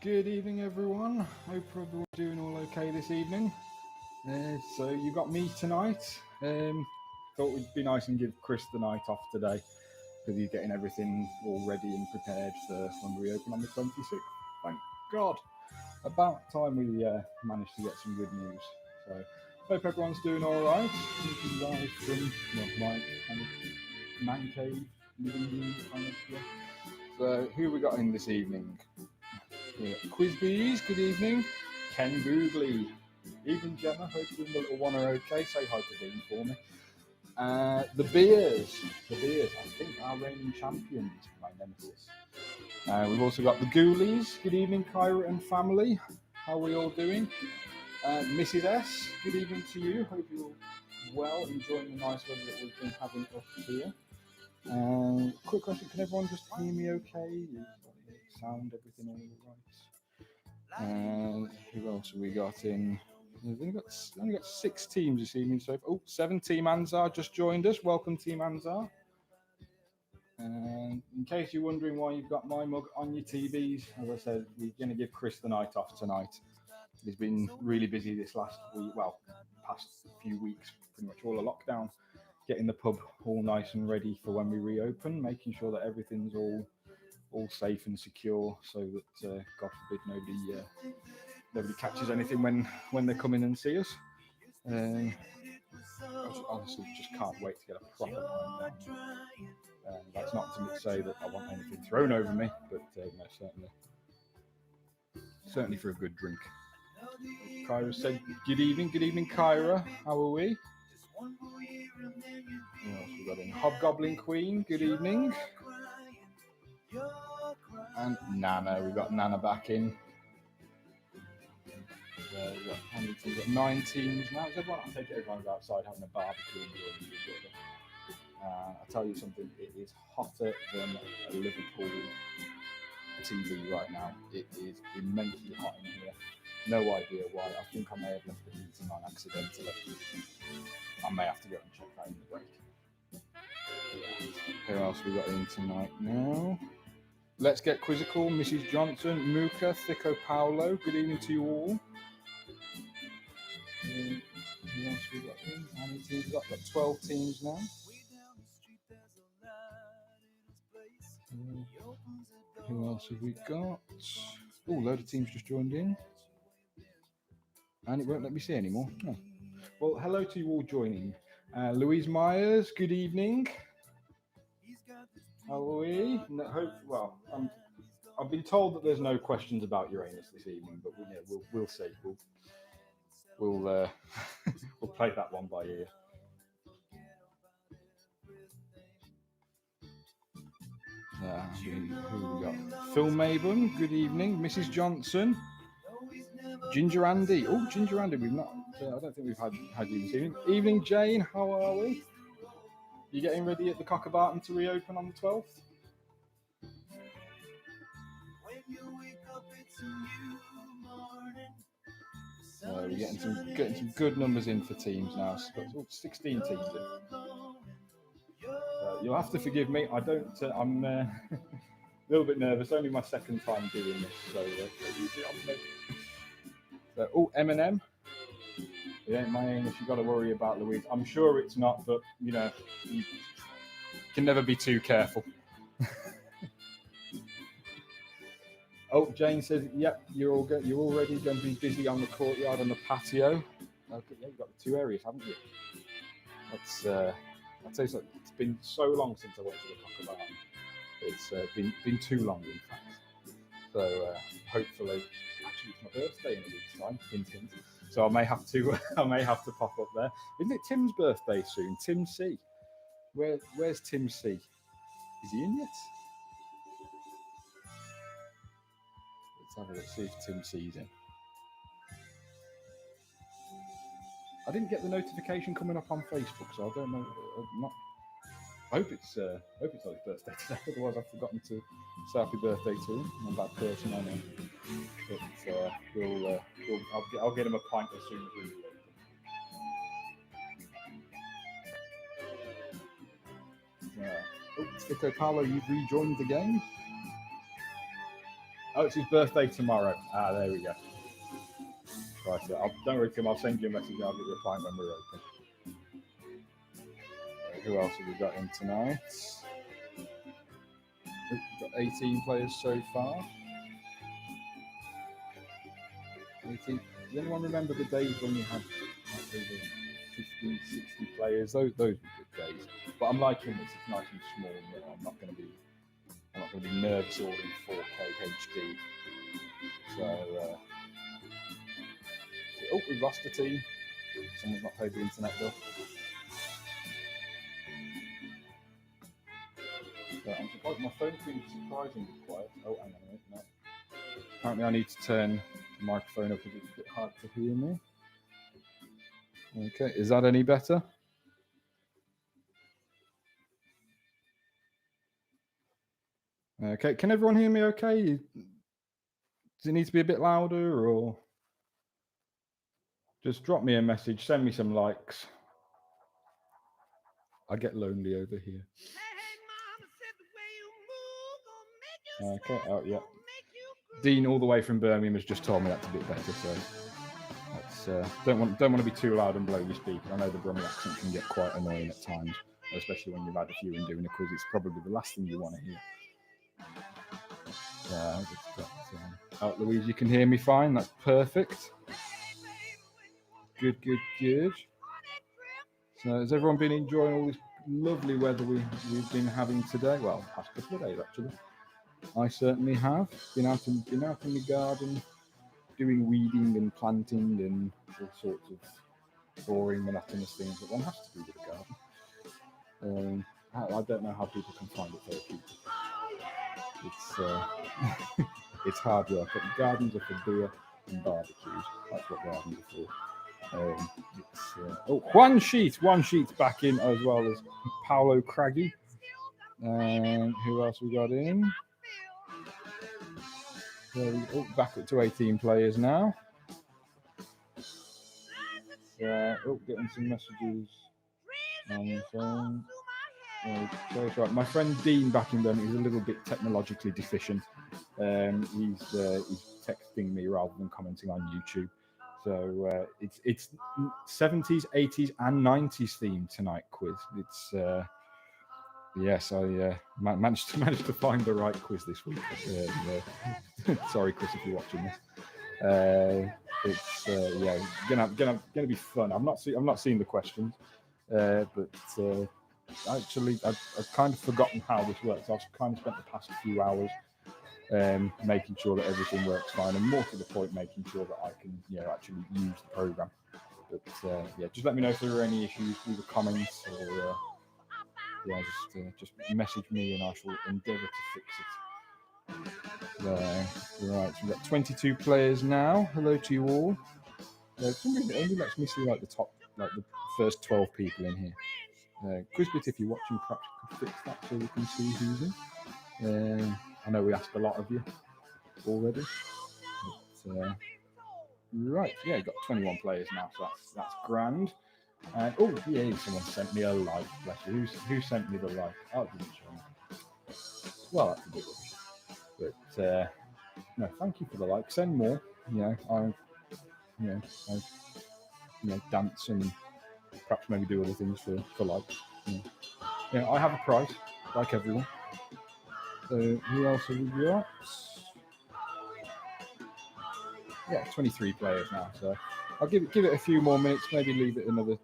Good evening, everyone. Hope everyone's doing all okay this evening. So you got me tonight. Thought it'd be nice and give Chris the night off today because he's getting everything all ready and prepared for when we open on the 26th. Thank God. About time we managed to get some good news. So hope everyone's doing all right. This is live from my kind of man cave living room kind of. Yeah. So who we got in this evening? Quizbees, good evening. Ken Googley. Evening, Gemma. Hope you and the little one are okay. Say hi to Dean for me. The Beers. I think, are reigning champions, my nemesis. We've also got the Ghoulies. Good evening, Kyra and family. How are we all doing? Mrs. S, good evening to you. Hope you're well, enjoying the nice weather that we've been having up here. Quick question, can everyone just hear me okay? Sound, everything all right? And who else have we got in? We've only got 6 teams this evening so far. 7 Team Anzar just joined us. Welcome, Team Anzar. And in case you're wondering why you've got my mug on your TVs, as I said, we're going to give Chris the night off tonight. He's been really busy this last week, past few weeks, pretty much all a lockdown, getting the pub all nice and ready for when we reopen, making sure that everything's all safe and secure, so that God forbid nobody catches anything when they come in and see us. I honestly just can't wait to get a proper pint down. That's not to say that I want anything thrown over me, but no, certainly for a good drink. Kyra said, good evening, Kyra. How are we? What else we got in? Hobgoblin Queen, good evening. And Nana, we've got Nana back in. We've got, how many teams? We've got 9 teams now. I take it everyone's outside having a barbecue and doing it. I'll tell you something, it is hotter than a Liverpool TV right now. It is immensely hot in here. No idea why. I think I may have left the heating on accidentally. I may have to go and check that in the break. Yeah. Who else we got in tonight now? Let's get quizzical. Mrs. Johnson, Muka, Thicko Paolo. Good evening to you all. Who else we got in? How many teams we got? Got 12 teams now. Who else have we got? Load of teams just joined in. And it won't let me see anymore. No. Well, hello to you all joining. Louise Myers, good evening. How are we? I've been told that there's no questions about Uranus this evening, but we'll see. We'll play that one by ear. Who we got? Phil Mabon, good evening. Mrs. Johnson. Ginger Andy. Ginger Andy, we've not. I don't think we've had you this evening. Evening, Jane. How are we? You getting ready at the Cockerbarton to reopen on the 12th? So we're getting some good numbers in for teams now. So 16 teams in. You'll have to forgive me. I'm a little bit nervous. Only my second time doing this, so Eminem. It ain't my English. You got to worry about, Louise. I'm sure it's not, but you can never be too careful. Jane says, "Yep, you're all good. You're already going to be busy on the courtyard and the patio." Okay, yeah, you've got the 2 areas, haven't you? That's. I'll tell you something. It's been so long since I went to the Cockerbarton. It's been too long, in fact. So hopefully, actually, it's my birthday in a week's time. Hint, hint. So I may have to pop up there. Isn't it Tim's birthday soon? Tim C. Where's Tim C? Is he in yet? Let's have a look. See if Tim C's in. I didn't get the notification coming up on Facebook, so I don't know. I hope it's on his birthday today. Otherwise, I've forgotten to say happy birthday to him. I'm that person, I know. But I'll get him a pint as soon as we reopen. Thicko Paolo, you've rejoined the game. Oh, it's his birthday tomorrow. Ah, there we go. Right, so don't worry, Tim. I'll send you a message. I'll give you a pint when we're open. Who else have we got in tonight? We've got 18 players so far. 18. Does anyone remember the days when we had like over 50, 60 players? Those were good days. But I'm liking this. It's nice and small. I'm not going to be nervous all in 4K HD. So, we've lost the team. Someone's not paid the internet bill. So I'm surprised my phone's been surprisingly quiet. Oh, hang on a minute. No. Apparently I need to turn the microphone up because it's a bit hard to hear me. Okay, is that any better? Okay, can everyone hear me okay? Does it need to be a bit louder, or just drop me a message, send me some likes. I get lonely over here. Okay, oh yeah. Dean, all the way from Birmingham, has just told me that's a bit better, so that's, don't want to be too loud and blow your speaker. I know the Brummie accent can get quite annoying at times, especially when you've had a few and doing a quiz. It's probably the last thing you want to hear. Oh, Louise, you can hear me fine. That's perfect. Good. So has everyone been enjoying all this lovely weather we've been having today? Well, the past couple of days actually. I certainly have been out in the garden, doing weeding and planting and all sorts of boring, monotonous things that one has to do with a garden. I don't know how people can find it therapeutic. It's hard work. But gardens are for beer and barbecues. That's what gardens are for. One sheet back in, as well as Paolo Craggy. Who else we got in? Back up to 18 players now. Getting some messages on the phone. Right. My friend Dean back in Birmingham is a little bit technologically deficient. He's texting me rather than commenting on YouTube. So it's 70s, 80s, and 90s theme tonight quiz. It's yes, I managed to find the right quiz this week. Sorry, Chris, if you're watching this. It's gonna be fun. I'm not seeing the questions, but actually I've kind of forgotten how this works. I've kind of spent the past few hours making sure that everything works fine, and more to the point, making sure that I can actually use the program. But just let me know if there are any issues with the comments, or just message me and I shall endeavour to fix it. Right, so we've got 22 players now. Hello to you all. For some reason, it only lets me see the first 12 people in here. Quizbit, if you're watching, perhaps you could fix that so we can see who's in. I know we asked a lot of you already. But, right, you've got 21 players now, so that's grand. Someone sent me a like. Bless you. Who sent me the like? Oh, it didn't show me. Well, that's a bit rubbish. But no, thank you for the like. Send more. I dance and perhaps maybe do other things for likes. I have a prize, like everyone. Who else have we got? 23 players now. So I'll give it a few more minutes. Maybe leave it another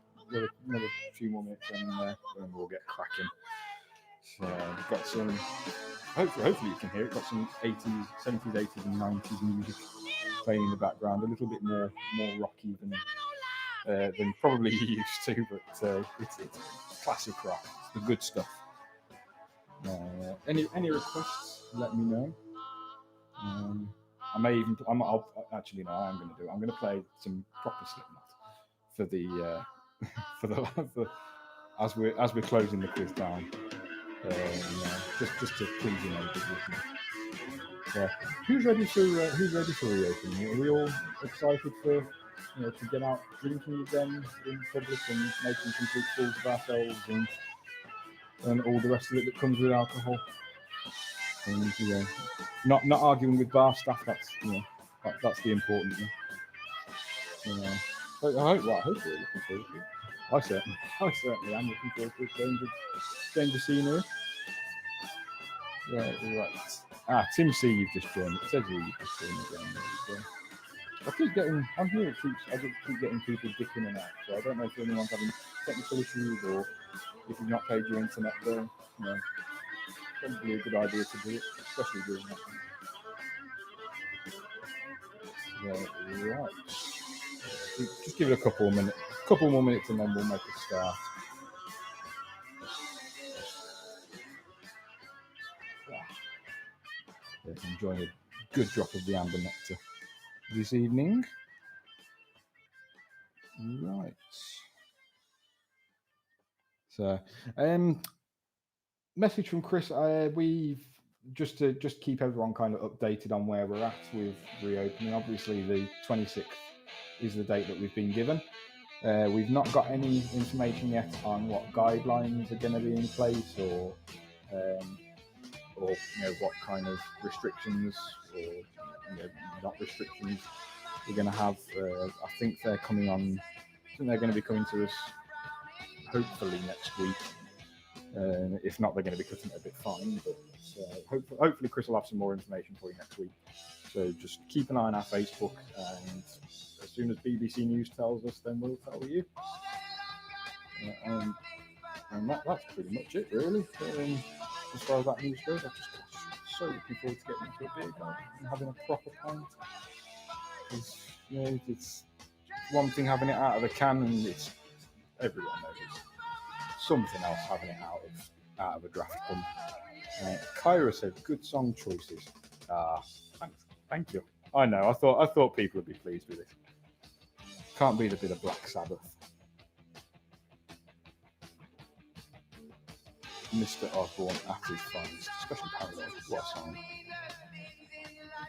few more minutes, and we'll get cracking. So we've got some. Hopefully you can hear it. Got some 80s, 70s, 80s, and 90s music playing in the background. A little bit more rocky than probably you used to, but it's classic rock. It's the good stuff. Any requests? Let me know. I may even. I'll actually no. I'm going to do it. I'm going to play some proper Slipknot for as we're closing the quiz down. Just to please you neighbours with me. Who's ready for reopening? Are we all excited for to get out drinking again in public and making complete fools of ourselves and all the rest of it that comes with alcohol? And not arguing with bar staff. That's that's the important thing. I hope you're looking forward to it. I certainly am looking forward to change of scenery. Right. Tim C, you've just joined. It says you've just joined again. I'm here. I just keep getting people dipping in and out. So I don't know if anyone's having technical issues or if you've not paid your internet bill. Probably a good idea to do it, especially during that time. Right. Just give it a couple more minutes, and then we'll make a start. Enjoying a good drop of the amber nectar this evening. Right. So, message from Chris. We've just keep everyone kind of updated on where we're at with reopening. Obviously, the 26th is the date that we've been given. We've not got any information yet on what guidelines are going to be in place, or what kind of restrictions or not restrictions we're going to have. I think they're coming on. I think they're going to be coming to us hopefully next week. If not, they're going to be cutting it a bit fine. But hopefully, Chris will have some more information for you next week. So just keep an eye on our Facebook, and as soon as BBC News tells us, then we'll tell you. And that's pretty much it, really. As far as that news goes, I'm just so looking forward to getting into a beer garden and having a proper pint. It's one thing having it out of a can, and it's everyone knows it's something else having it out of a draft pump. Kyra said, "Good song choices." Thank you. I know. I thought people would be pleased with it. Can't beat a bit of Black Sabbath. Mr. Osborne at his finest, especially Parallel. What a song.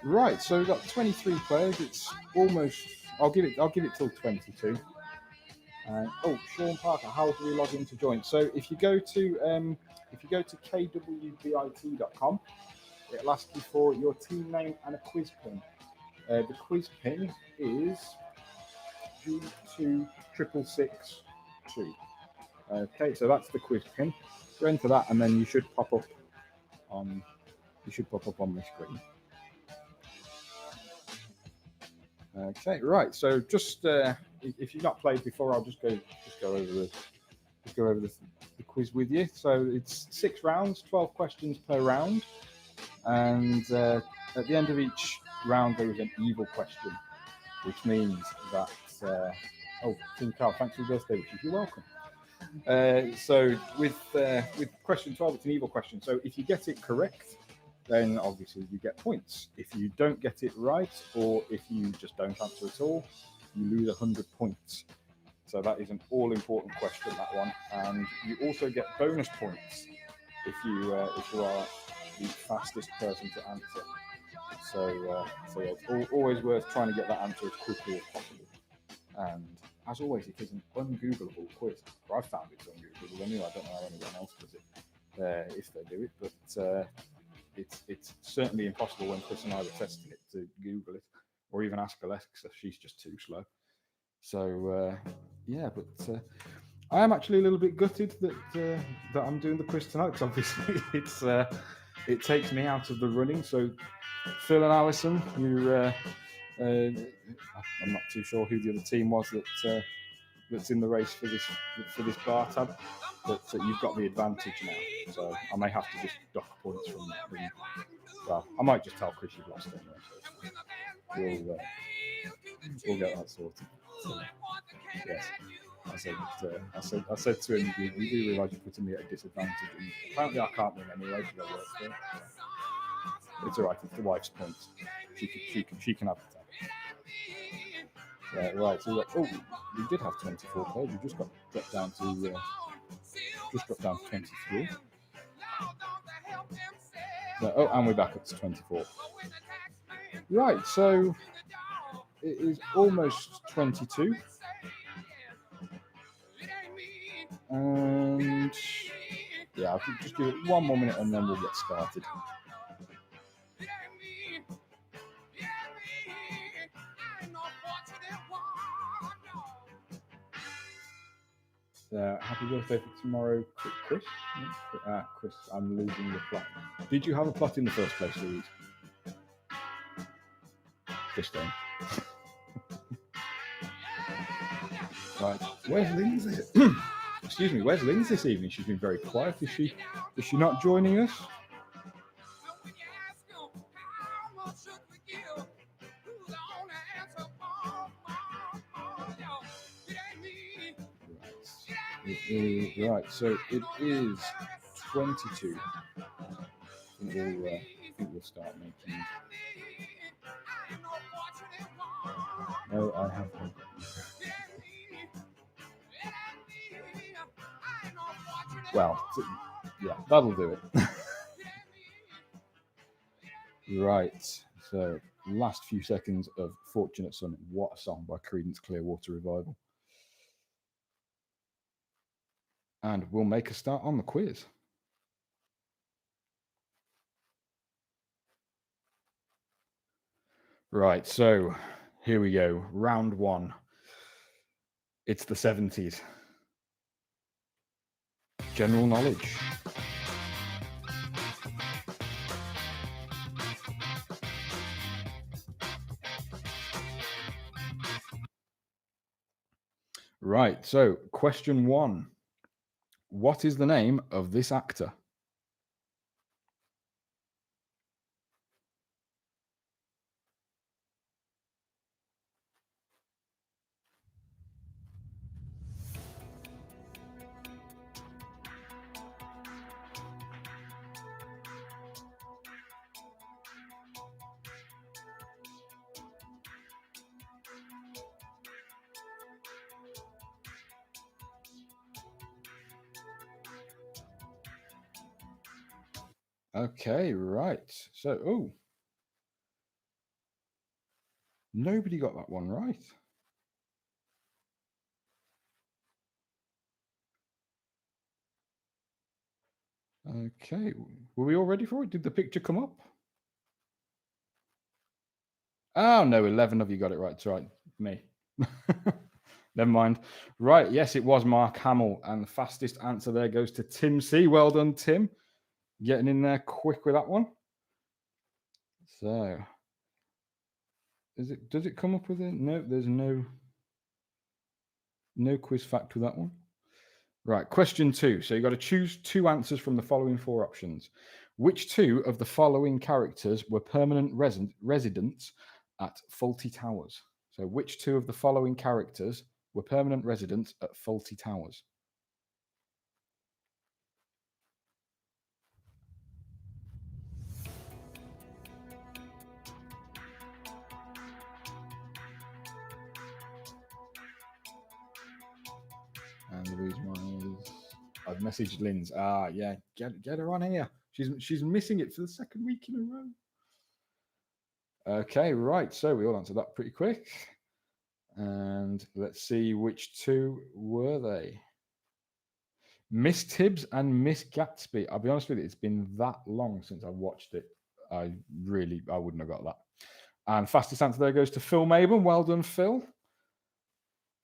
Right, so we've got 23 players. It's almost. I'll give it till 22. Sean Parker, how do we log in to join? So if you go to kwbit.com, it'll ask you for your team name and a quiz pin. The quiz pin is G2662. Okay, so that's the quiz pin. So enter that, and then you should pop up on the screen. Okay, right. So just if you've not played before, I'll just go over the quiz with you. So it's 6 rounds, 12 questions per round, and at the end of each round there is an evil question, which means that Tim Carl, thanks for your birthday wishes. You're welcome. So with question 12, it's an evil question. So if you get it correct, then obviously you get points. If you don't get it right, or if you just don't answer at all, you lose 100 points. So that is an all-important question, that one. And you also get bonus points if you are the fastest person to answer. So it's always worth trying to get that answer as quickly as possible. And as always, it is an ungoogleable quiz. Or I've found it's ungoogleable anyway. I don't know how anyone else does it, if they do it, but it's certainly impossible when Chris and I were testing it to Google it, or even ask Alexa. She's just too slow. So but I am actually a little bit gutted that I'm doing the quiz tonight, because obviously it takes me out of the running. So Phil and Alison, I'm not too sure who the other team was that's in the race for this bar tab, but you've got the advantage now. So I may have to just dock points from. Well, I might just tell Chris you've lost anyway. So we'll get that sorted. Yes, I said to him, you do realise you're putting me at a disadvantage. And apparently, I can't win anyway because I work there. It's all right. It's the wife's points. She can have the tab. Right. So we did have 24 players. We just dropped down to 23. And we're back up to 24. Right. So it is almost 22. And I'll just give it one more minute and then we'll get started. Happy birthday for tomorrow, Chris. Chris, I'm losing the plot. Did you have a plot in the first place, Louise? Just then. Right. Where's Lindsay? Excuse me. Where's Lindsay this evening? She's been very quiet. Is she not joining us? Right, so it is 22. I think we'll start making. No, I have not. Well, yeah, that'll do it. Right, so last few seconds of Fortunate Son. What a song by Creedence Clearwater Revival. And we'll make a start on the quiz. Right, so here we go. Round one. It's the 70s. General knowledge. Right, so question one. What is the name of this actor? Okay, right. So, nobody got that one right. Okay, were we all ready for it? Did the picture come up? Oh, no, 11 of you got it right. It's right. Me. Never mind. Right, yes, it was Mark Hamill. And the fastest answer there goes to Tim C. Well done, Tim. Getting in there quick with that one. So, does it come up with it? No, there's no quiz fact with that one. Right, question 2. So you've got to choose 2 answers from the following 4 options. Which 2 of the following characters were permanent residents at Fawlty Towers? So which 2 of the following characters were permanent residents at Fawlty Towers? And the reason why is I've messaged Linz. Yeah, get her on here. She's missing it for the second week in a row. Okay, right. So we all answered that pretty quick. And let's see which 2 were they. Miss Tibbs and Miss Gatsby. I'll be honest with you, it's been that long since I watched it. I wouldn't have got that. And fastest answer there goes to Phil Maben. Well done, Phil.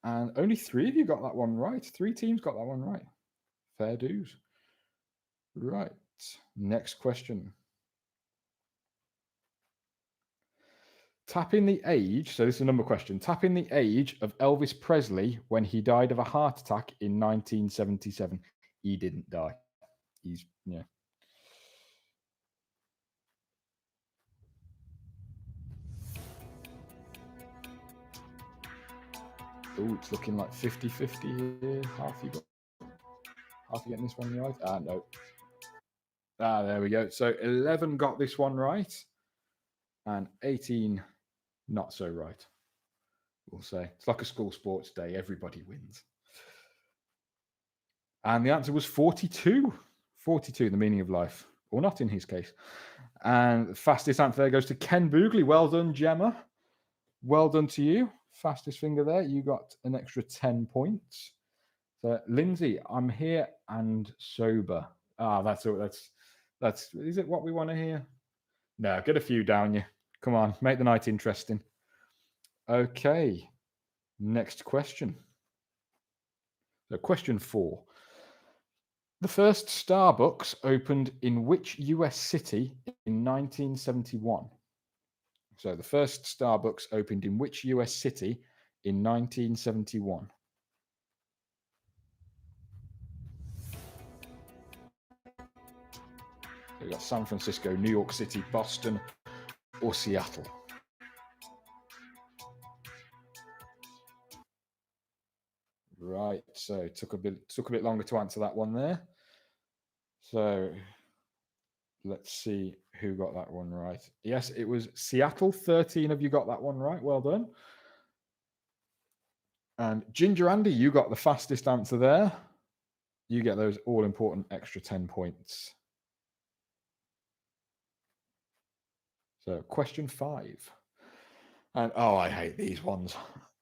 And only 3 of you got that one right. 3 teams got that one right. Fair dues. Right. Next question. Tapping the age. So this is a number question. Tapping the age of Elvis Presley when he died of a heart attack in 1977. He didn't die. He's, yeah. Oh, it's looking like 50-50 here. Half you getting this one right? No. There we go. So 11 got this one right, and 18 not so right. We'll say it's like a school sports day. Everybody wins. And the answer was 42. 42, the meaning of life, or not in his case. And the fastest answer there goes to Ken Boogley. Well done, Gemma. Well done to you. Fastest finger there. You got an extra 10 points. So, Lindsay, I'm here and sober. That's is it what we want to hear? No, get a few down you. Come on, make the night interesting. Okay. Next question. So, question 4. The first Starbucks opened in which US city in 1971? So, the first Starbucks opened in which US city in 1971? So we've got San Francisco, New York City, Boston, or Seattle. Right, so it took a bit longer to answer that one there. So let's see who got that one right. Yes, it was Seattle. 13 of you got that one right. Well done. And Ginger Andy, you got the fastest answer there. You get those all-important extra 10 points. So question 5. And oh, I hate these ones.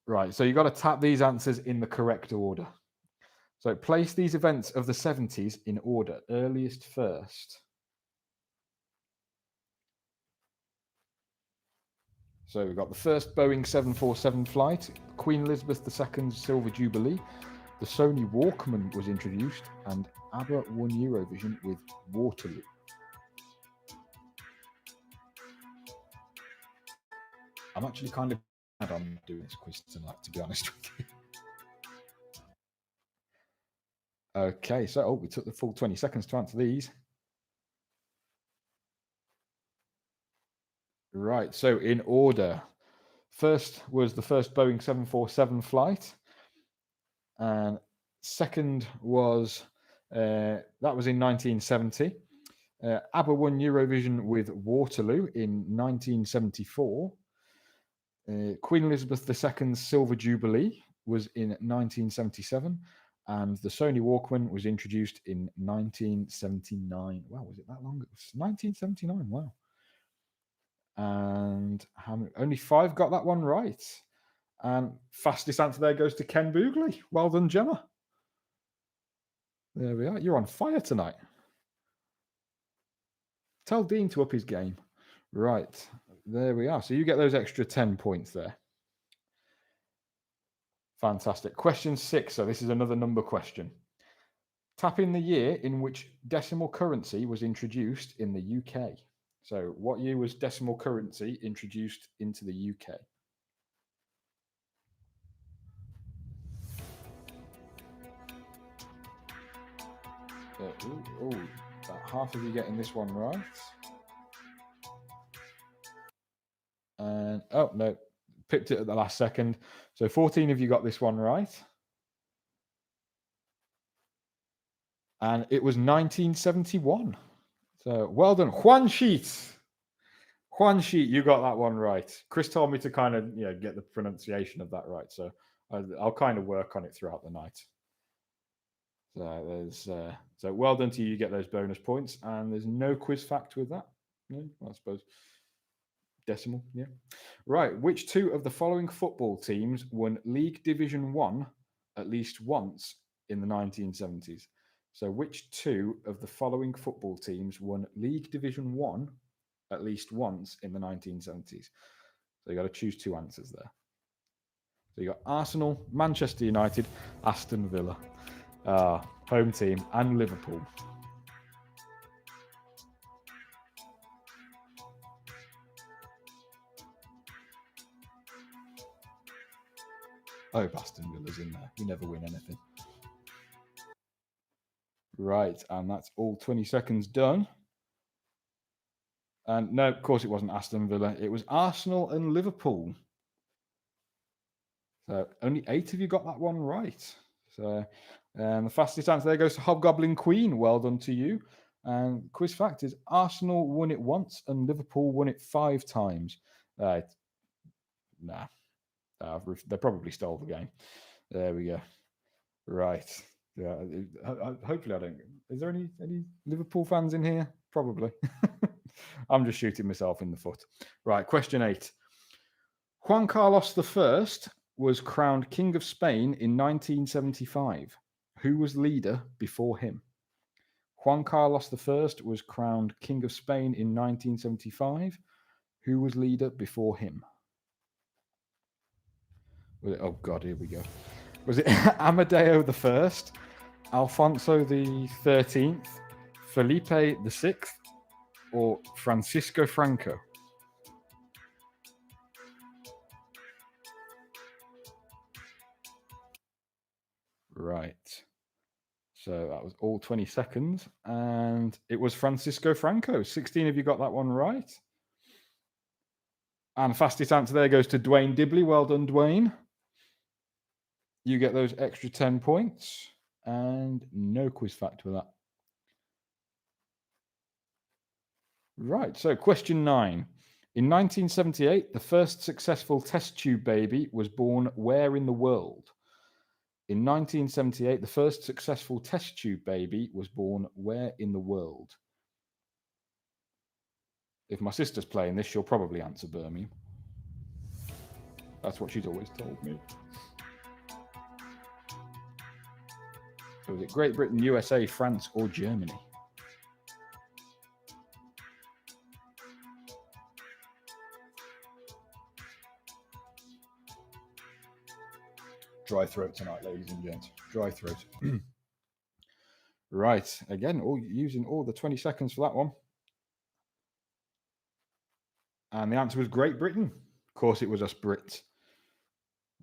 Right, so you got to tap these answers in the correct order. So place these events of the 70s in order, earliest first. So we've got the first Boeing 747 flight, Queen Elizabeth II's Silver Jubilee, the Sony Walkman was introduced, and ABBA won Eurovision with Waterloo. I'm actually kind of glad I'm doing this quiz tonight, to be honest with you. Okay, so we took the full 20 seconds to answer these. Right, so in order. First was the first Boeing 747 flight. And second was, that was in 1970. ABBA won Eurovision with Waterloo in 1974. Queen Elizabeth II's Silver Jubilee was in 1977. And the Sony Walkman was introduced in 1979. Wow, was it that long? It was 1979, wow. And only 5 got that one right. And fastest answer there goes to Ken Boogley. Well done, Gemma. There we are. You're on fire tonight. Tell Dean to up his game. Right. There we are. So you get those extra 10 points there. Fantastic. Question 6. So this is another number question. Tap in the year in which decimal currency was introduced in the UK. So what year was decimal currency introduced into the UK? About half of you getting this one right. And oh no, picked it at the last second. So 14 of you got this one right. And it was 1971. So well done, Juan Sheet. Juan Sheet, you got that one right. Chris told me to kind of get the pronunciation of that right. So I'll kind of work on it throughout the night. So there's so well done to you. You get those bonus points, and there's no quiz fact with that. No, I suppose decimal. Yeah, right. Which 2 of the following football teams won League Division 1 at least once in the 1970s? So which 2 of the following football teams won League Division 1 at least once in the 1970s? So you got to choose 2 answers there. So you got Arsenal, Manchester United, Aston Villa. Home team, and Liverpool. Oh, Aston Villa's in there. You never win anything. Right, and that's all 20 seconds done. And no, of course it wasn't Aston Villa. It was Arsenal and Liverpool. So only 8 of you got that one right. So the fastest answer there goes to Hobgoblin Queen. Well done to you. And quiz fact is Arsenal won it once and Liverpool won it 5 times. They probably stole the game. There we go. Right. Yeah. Hopefully I don't. Is there any Liverpool fans in here? Probably. I'm just shooting myself in the foot. Right. Question 8. Juan Carlos I was crowned King of Spain in 1975. Who was leader before him? Juan Carlos I was crowned King of Spain in 1975. Who was leader before him? Oh God, here we go. Was it Amadeo the First, Alfonso the 13th, Felipe the 6th, or Francisco Franco? Right. So that was all 20 seconds. And it was Francisco Franco. 16 of you got that one right. And fastest answer there goes to Dwayne Dibley. Well done, Dwayne. You get those extra 10 points. And no quiz fact for that. Right. So question 9. In 1978, the first successful test tube baby was born where in the world? In 1978, the first successful test tube baby was born where in the world? If my sister's playing this, she'll probably answer Birmingham. That's what she's always told me. So is it Great Britain, USA, France, or Germany? Dry throat tonight, ladies and gents. Dry throat. Right. Again, using all the 20 seconds for that one. And the answer was Great Britain. Of course, it was us Brits.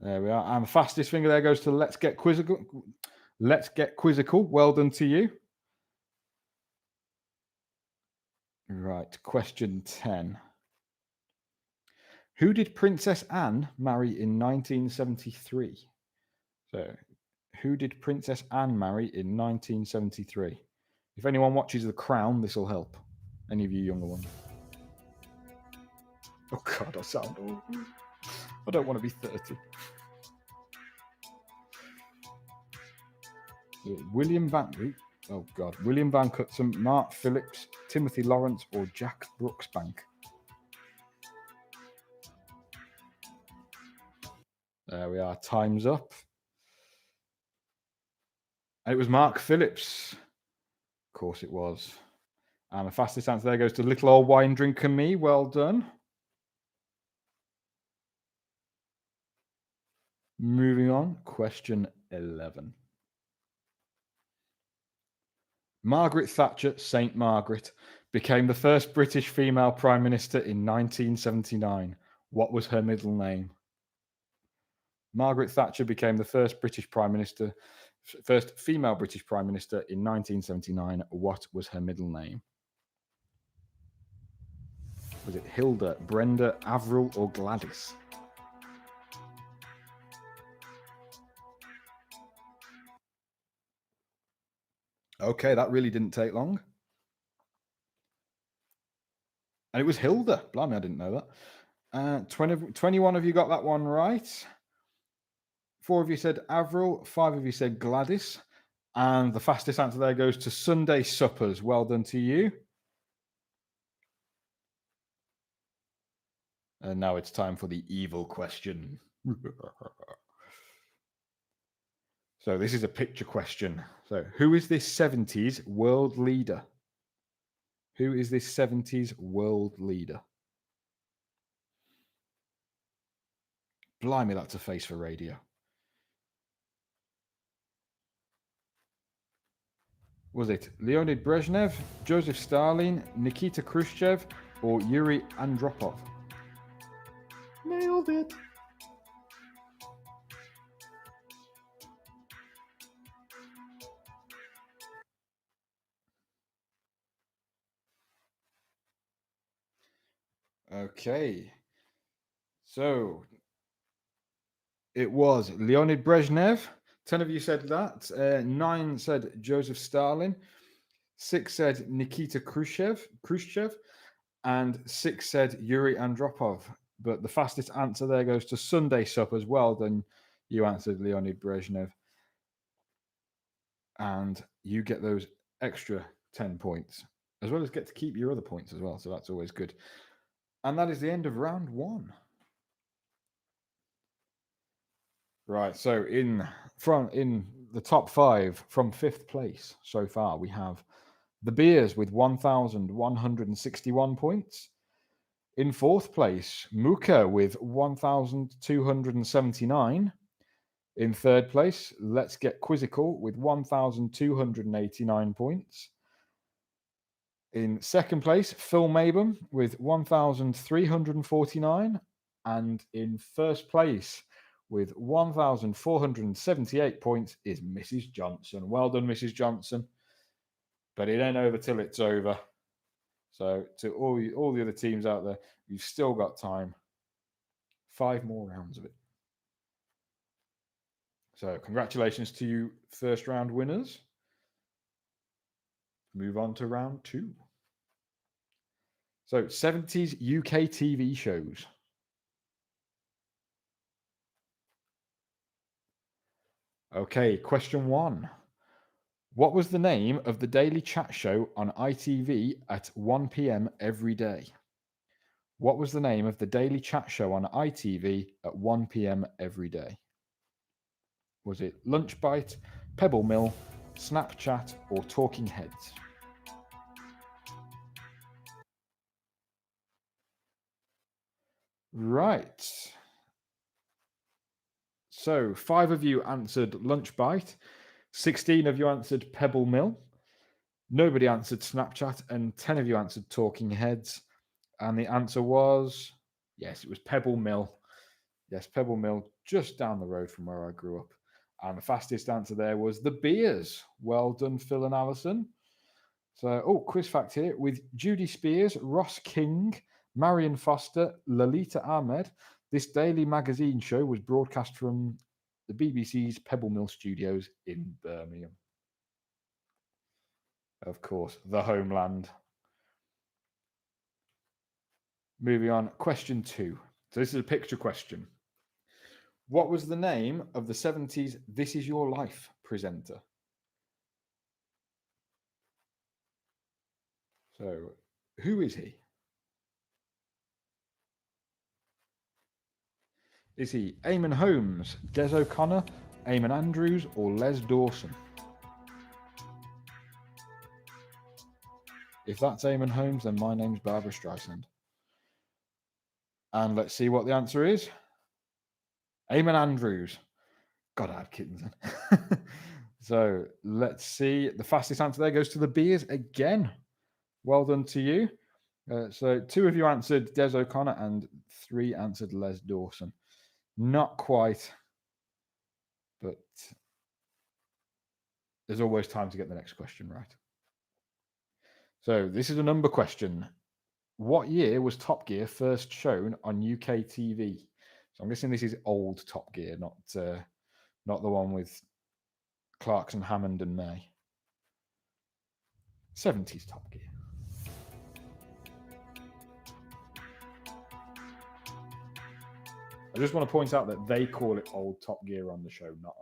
There we are. And the fastest finger there goes to Let's Get Quizzical. Let's Get Quizzical. Well done to you. Right. Question 10. Who did Princess Anne marry in 1973? So, who did Princess Anne marry in 1973? If anyone watches The Crown, this will help. Any of you younger ones. Oh, God, I sound old. I don't want to be 30. William Van Cutsum, Mark Phillips, Timothy Lawrence, or Jack Brooksbank? There we are. Time's up. And it was Mark Phillips. Of course it was. And the fastest answer there goes to Little Old Wine Drinker Me. Well done. Moving on. Question 11. Margaret Thatcher, St. Margaret, became the first British female Prime Minister in 1979. What was her middle name? Margaret Thatcher became the first female British Prime Minister in 1979. What was her middle name? Was it Hilda, Brenda, Avril, or Gladys? Okay, that really didn't take long. And it was Hilda. Blimey, I didn't know that. 21 of you got that one right. 4 of you said Avril. 5 of you said Gladys. And the fastest answer there goes to Sunday Suppers. Well done to you. And now it's time for the evil question. So this is a picture question. So who is this 70s world leader? Who is this 70s world leader? Blimey, that's a face for radio. Was it Leonid Brezhnev, Joseph Stalin, Nikita Khrushchev, or Yuri Andropov? Nailed it. Okay. So it was Leonid Brezhnev. 10 of you said that. 9 said Joseph Stalin. 6 said Nikita Khrushchev. And 6 said Yuri Andropov. But the fastest answer there goes to Sunday Suppers. Well done. You answered Leonid Brezhnev. And you get those extra 10 points, as well as get to keep your other points as well. So that's always good. And that is the end of round 1. Right. So in the top 5 from 5th place so far, we have the Beers with 1,161 points. In 4th place, Muka with 1,279. In third place, Let's Get Quizzical with 1,289 points. In second place, Phil Mabum with 1,349. And in first place with 1,478 points is Mrs. Johnson. Well done, Mrs. Johnson. But it ain't over till it's over. So to all the other teams out there, you've still got time. 5 more rounds of it. So congratulations to you, first round winners. Move on to round 2. So 70s UK TV shows. Okay, question 1. What was the name of the daily chat show on ITV at 1 p.m. every day? What was the name of the daily chat show on ITV at 1 p.m. every day? Was it Lunch Bite, Pebble Mill, Snapchat, or Talking Heads? Right. So 5 of you answered Lunch Bite, 16 of you answered Pebble Mill, nobody answered Snapchat, and 10 of you answered Talking Heads. And the answer was, yes, it was Pebble Mill. Yes, Pebble Mill, just down the road from where I grew up. And the fastest answer there was The Beers. Well done, Phil and Alison. So, quiz fact here. With Judy Spears, Ross King, Marion Foster, Lolita Ahmed, this daily magazine show was broadcast from the BBC's Pebble Mill studios in Birmingham. Of course, the homeland. Moving on, question 2. So this is a picture question. What was the name of the 70s This Is Your Life presenter? So, who is he? Is he Eamon Holmes, Des O'Connor, Eamon Andrews, or Les Dawson? If that's Eamon Holmes, then my name's Barbara Streisand. And let's see what the answer is. Eamon Andrews. God, I have kittens then. So let's see. The fastest answer there goes to The Beers again. Well done to you. So 2 of you answered Des O'Connor and 3 answered Les Dawson. Not quite, but there's always time to get the next question right. So this is a number question. What year was Top Gear first shown on UK TV? So I'm guessing this is old Top Gear, not the one with Clarkson, Hammond, and May. 70s Top Gear. I just want to point out that they call it old Top Gear on the show, not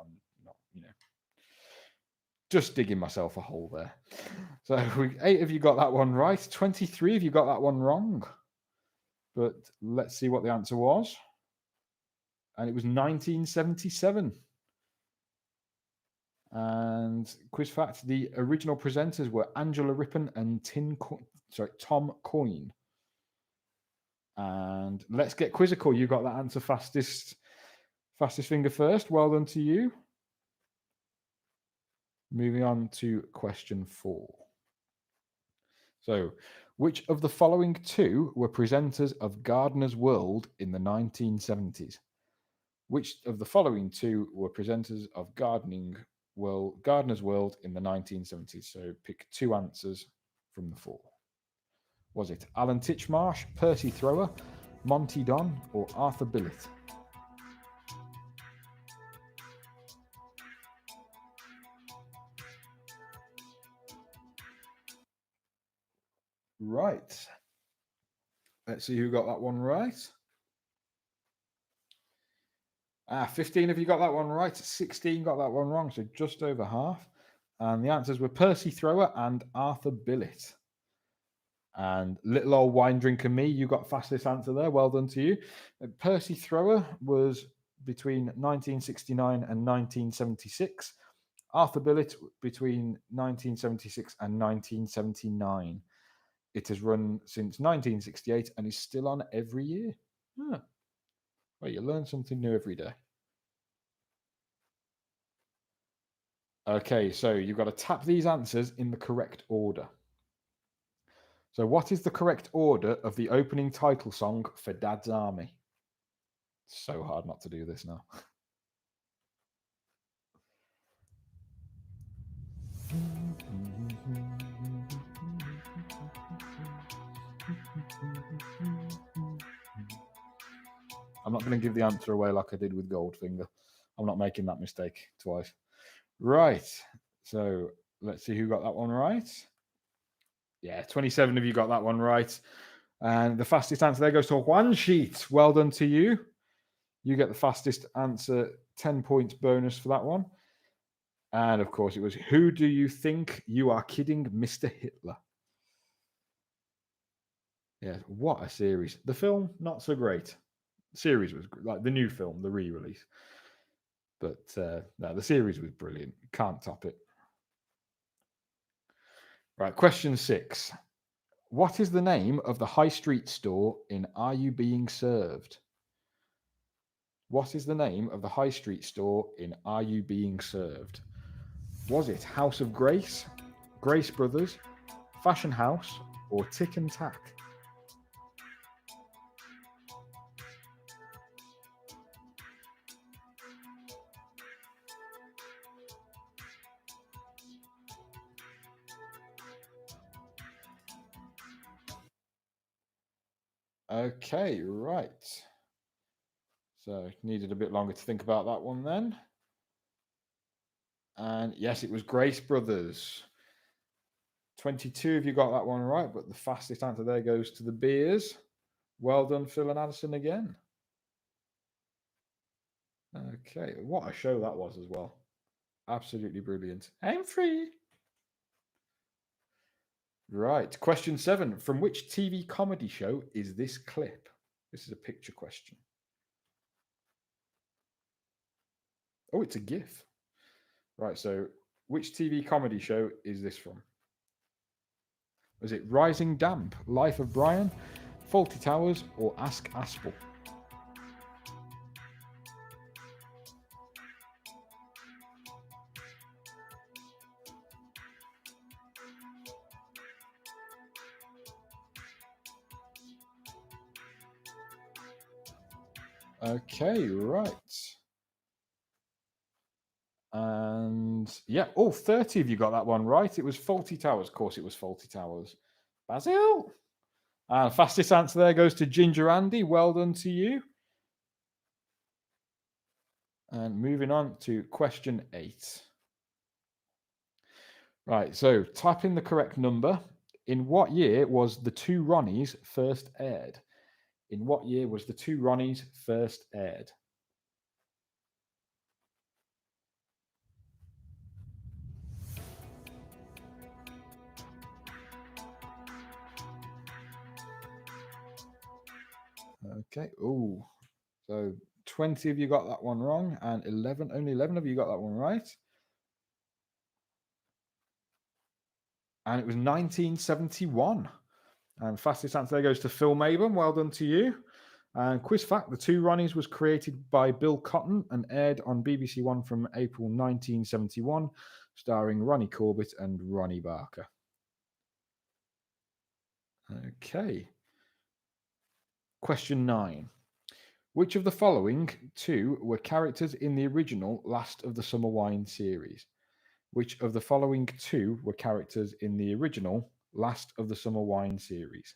just digging myself a hole there. So 8 of you got that one right. 23 of you got that one wrong. But let's see what the answer was. And it was 1977. And quiz fact, the original presenters were Angela Rippon and Tom Coyne. And Let's Get Quizzical. You got that answer fastest finger first. Well done to you. Moving on to question 4. So, which of the following 2 were presenters of Gardener's World in the 1970s? Which of the following 2 were presenters of Gardener's World in the 1970s? So pick 2 answers from the 4. Was it Alan Titchmarsh, Percy Thrower, Monty Don, or Arthur Billett? Right. Let's see who got that one right. 15 of you got that one right. 16 got that one wrong, so just over half. And the answers were Percy Thrower and Arthur Billett. And little old wine drinker me, you got fastest answer there. Well done to you. Percy Thrower was between 1969 and 1976. Arthur Billett between 1976 and 1979. It has run since 1968 and is still on every year. Well, you learn something new every day. Okay, so you've got to tap these answers in the correct order. So, what is the correct order of the opening title song for Dad's Army? It's so hard not to do this now. I'm not going to give the answer away like I did with Goldfinger. I'm not making that mistake twice. Right. So let's see who got that one right. Yeah, 27 of you got that one right. And the fastest answer there goes to Juan Sheet. Well done to you. You get the fastest answer, 10 points bonus for that one. And of course, it was Who Do You Think You Are Kidding, Mr. Hitler? Yeah, what a series. The film, not so great. The series was like the new film, the re-release. But no, the series was brilliant. Can't top it. Right, question 6. What is the name of the high street store in Are You Being Served? What is the name of the high street store in Are You Being Served? Was it House of Grace, Grace Brothers, Fashion House, or Tick and Tack? Okay, right. So needed a bit longer to think about that one then. And yes, it was Grace Brothers. 22 of you got that one right, but the fastest answer there goes to the Beers. Well done, Phil and Addison again. Okay, what a show that was as well. Absolutely brilliant. I'm free. Right, question 7. From which TV comedy show is this clip? This is a picture question. Oh, it's a GIF. Right, so which TV comedy show is this from? Was it Rising Damp, Life of Brian, Faulty Towers, or Ask Aspel? Okay, right. And yeah, 30 of you got that one right. It was Faulty Towers. Of course, it was Faulty Towers. Basil. And fastest answer there goes to Ginger Andy. Well done to you. And moving on to question 8. Right, so type in the correct number. In what year was The Two Ronnies first aired? In what year was The Two Ronnies first aired? Okay. Oh, so 20 of you got that one wrong, and only 11 of you got that one right. And it was 1971. And fastest answer there goes to Phil Maben. Well done to you. And quiz fact, The Two Ronnies was created by Bill Cotton and aired on BBC One from April 1971, starring Ronnie Corbett and Ronnie Barker. Okay. Question 9. Which of the following two were characters in the original Last of the Summer Wine series? Which of the following two were characters in the original Last of the Summer Wine series?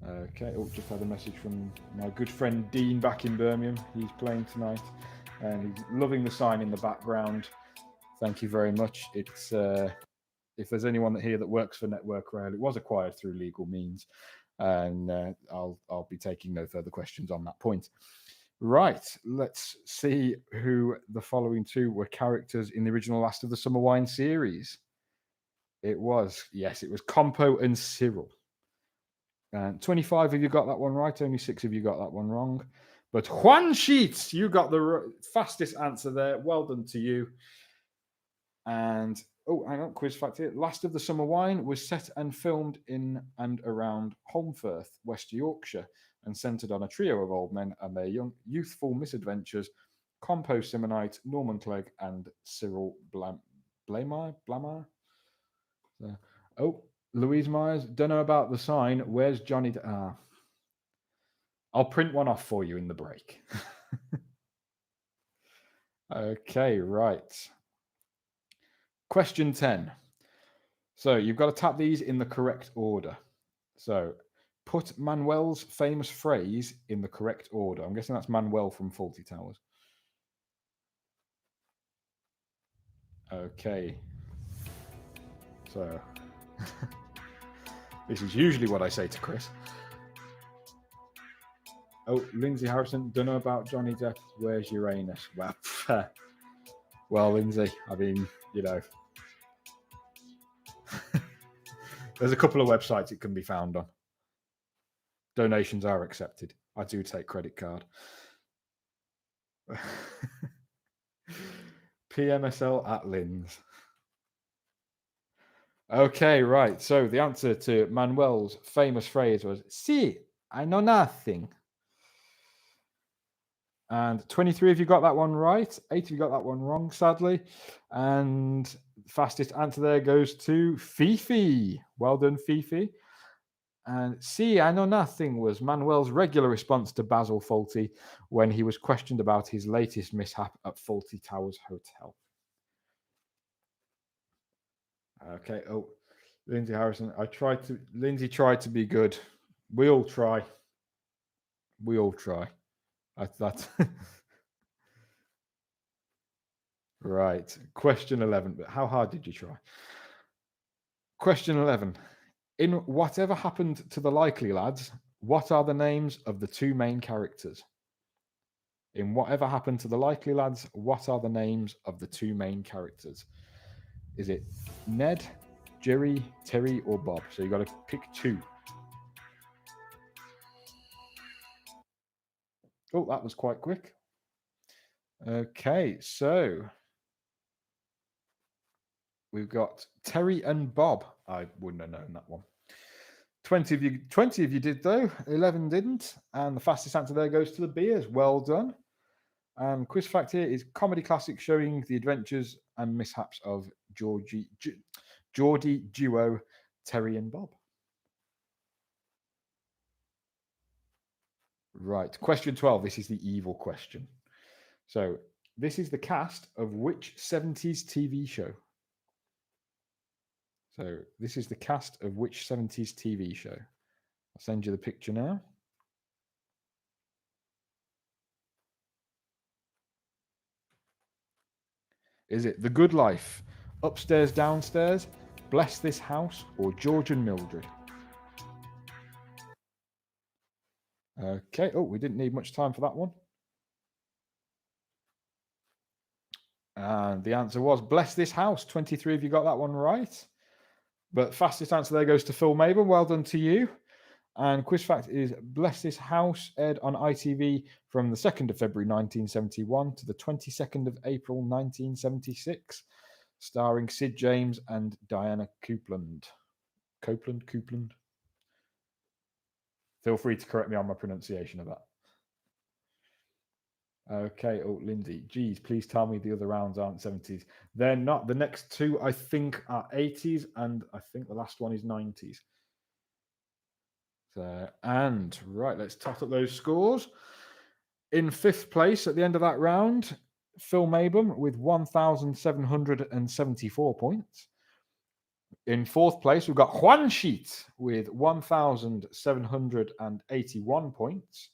Okay, just had a message from my good friend Dean back in Birmingham. He's playing tonight and he's loving the sign in the background. Thank you very much. It's if there's anyone here that works for Network Rail, it was acquired through legal means, and I'll be taking no further questions on that point. Right, let's see who the following two were characters in the original Last of the Summer Wine series. It was Compo and Cyril. And 25 of you got that one right. Only 6 of you got that one wrong. But Juan Sheets, you got the fastest answer there. Well done to you. And hang on, quiz fact here. Last of the Summer Wine was set and filmed in and around Holmfirth, West Yorkshire, and centred on a trio of old men and their youthful misadventures, Compo Simonite, Norman Clegg, and Cyril Blamire. So, Louise Myers, don't know about the sign. Where's Johnny? I'll print one off for you in the break. Okay, right. Question 10. So you've got to tap these in the correct order. So put Manuel's famous phrase in the correct order. I'm guessing that's Manuel from Fawlty Towers. Okay. So this is usually what I say to Chris. Lindsay Harrison, don't know about Johnny Depp. Where's Uranus? Well, Lindsay, I mean, there's a couple of websites it can be found on. Donations are accepted. I do take credit card. PMSL at Linz. Okay, right. So the answer to Manuel's famous phrase was, "See, I know nothing." And 23 of you got that one right. 8 of you got that one wrong, sadly. And fastest answer there goes to Fifi. Well done, Fifi. And "See, I know nothing" was Manuel's regular response to Basil Fawlty when he was questioned about his latest mishap at Fawlty Towers Hotel. Okay. Lindsay Harrison. Lindsay tried to be good. We all try. That's right. Question 11. But how hard did you try? Question 11. In Whatever Happened to the Likely Lads, what are the names of the two main characters? In Whatever Happened to the Likely Lads, what are the names of the two main characters? Is it Ned, Jerry, Terry, or Bob? So you've got to pick two. Oh, that was quite quick. Okay, so we've got Terry and Bob. I wouldn't have known that one. 20 of you did, though. 11 didn't. And the fastest answer there goes to the beers. Well done. And quiz fact here is comedy classic showing the adventures and mishaps of Geordie duo Terry and Bob. Right. Question 12. This is the evil question. So this is the cast of which 70s TV show? So this is the cast of which 70s TV show? I'll send you the picture now. Is it The Good Life, Upstairs, Downstairs, Bless This House, or George and Mildred? Okay. We didn't need much time for that one. And the answer was Bless This House. 23 of you got that one right. But fastest answer there goes to Phil Mabel. Well done to you. And quiz fact is Bless This House aired on ITV from the 2nd of February 1971 to the 22nd of April 1976, starring Sid James and Diana Coupland. Coupland? Feel free to correct me on my pronunciation of that. Okay. Lindsay, geez, please tell me the other rounds aren't 70s. They're not. The next two, I think, are 80s, and I think the last one is 90s. And right, let's tot up those scores. In 5th place at the end of that round, Phil Mabum with 1,774 points. In 4th place, we've got Juan Sheet with 1,781 points.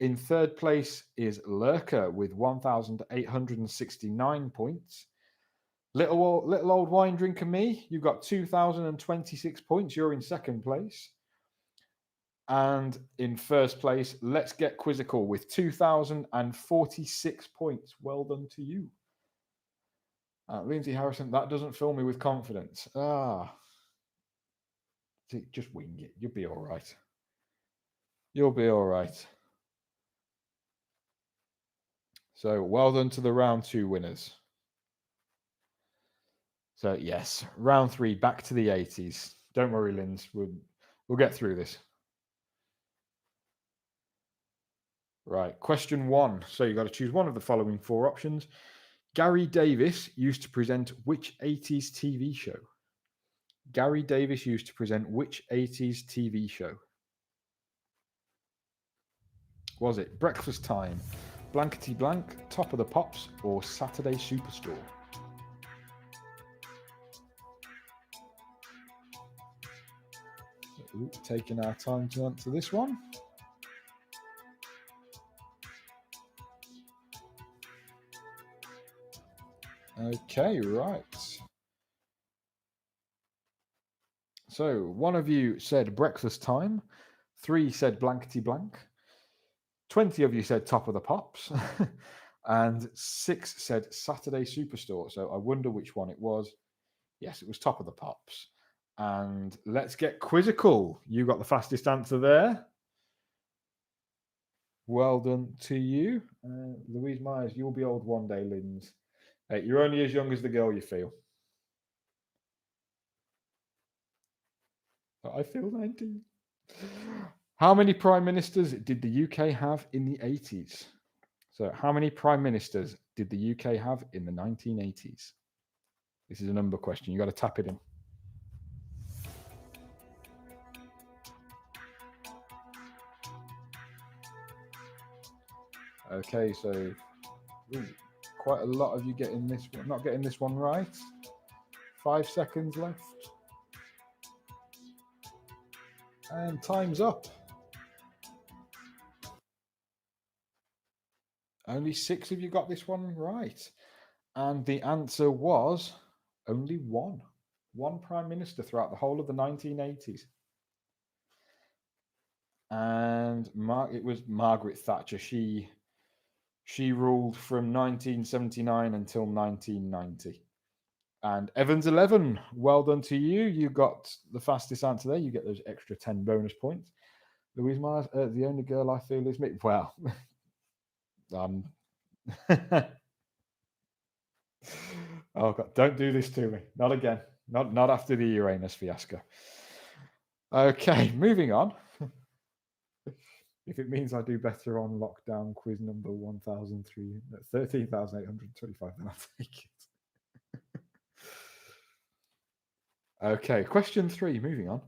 In 3rd place is Lurker with 1,869 points. Little old wine drinker me, you've got 2,026 points. You're in 2nd place. And in 1st place, Let's Get Quizzical with 2,046 points. Well done to you. Lindsay Harrison, that doesn't fill me with confidence. Just wing it. You'll be all right. You'll be all right. So well done to the round 2 winners. So yes, round 3, back to the 80s. Don't worry, Linz. We'll get through this. Right. Question 1. So you got to choose one of the following 4 options. Gary Davis used to present which 80s TV show? Gary Davis used to present which 80s TV show? Was it Breakfast Time, Blankety Blank, Top of the Pops, or Saturday Superstore? Ooh, taking our time to answer this one. Okay, right. So 1 of you said Breakfast Time, 3 said Blankety Blank, 20 of you said Top of the Pops, and 6 said Saturday Superstore. So I wonder which one it was. Yes, it was Top of the Pops. And let's get quizzical. You got the fastest answer there. Well done to you. Louise Myers, you'll be old one day, Linz. Hey, you're only as young as the girl you feel. I feel 19. How many prime ministers did the UK have in the 80s? So, how many prime ministers did the UK have in the 1980s? This is a number question. You got to tap it in. Okay, so quite a lot of you getting this one, not getting this one right. 5 seconds left. And time's up. Only 6 of you got this one right. And the answer was only one. One prime minister throughout the whole of the 1980s. And it was Margaret Thatcher. She ruled from 1979 until 1990. And Evans 11, well done to you. You got the fastest answer there. You get those extra 10 bonus points. Louise Myers, the only girl I feel is me. Well, oh God, don't do this to me. Not again. Not after the Uranus fiasco. Okay, moving on. If it means I do better on lockdown quiz number 13,825, then I'll take it. Okay, question 3, moving on.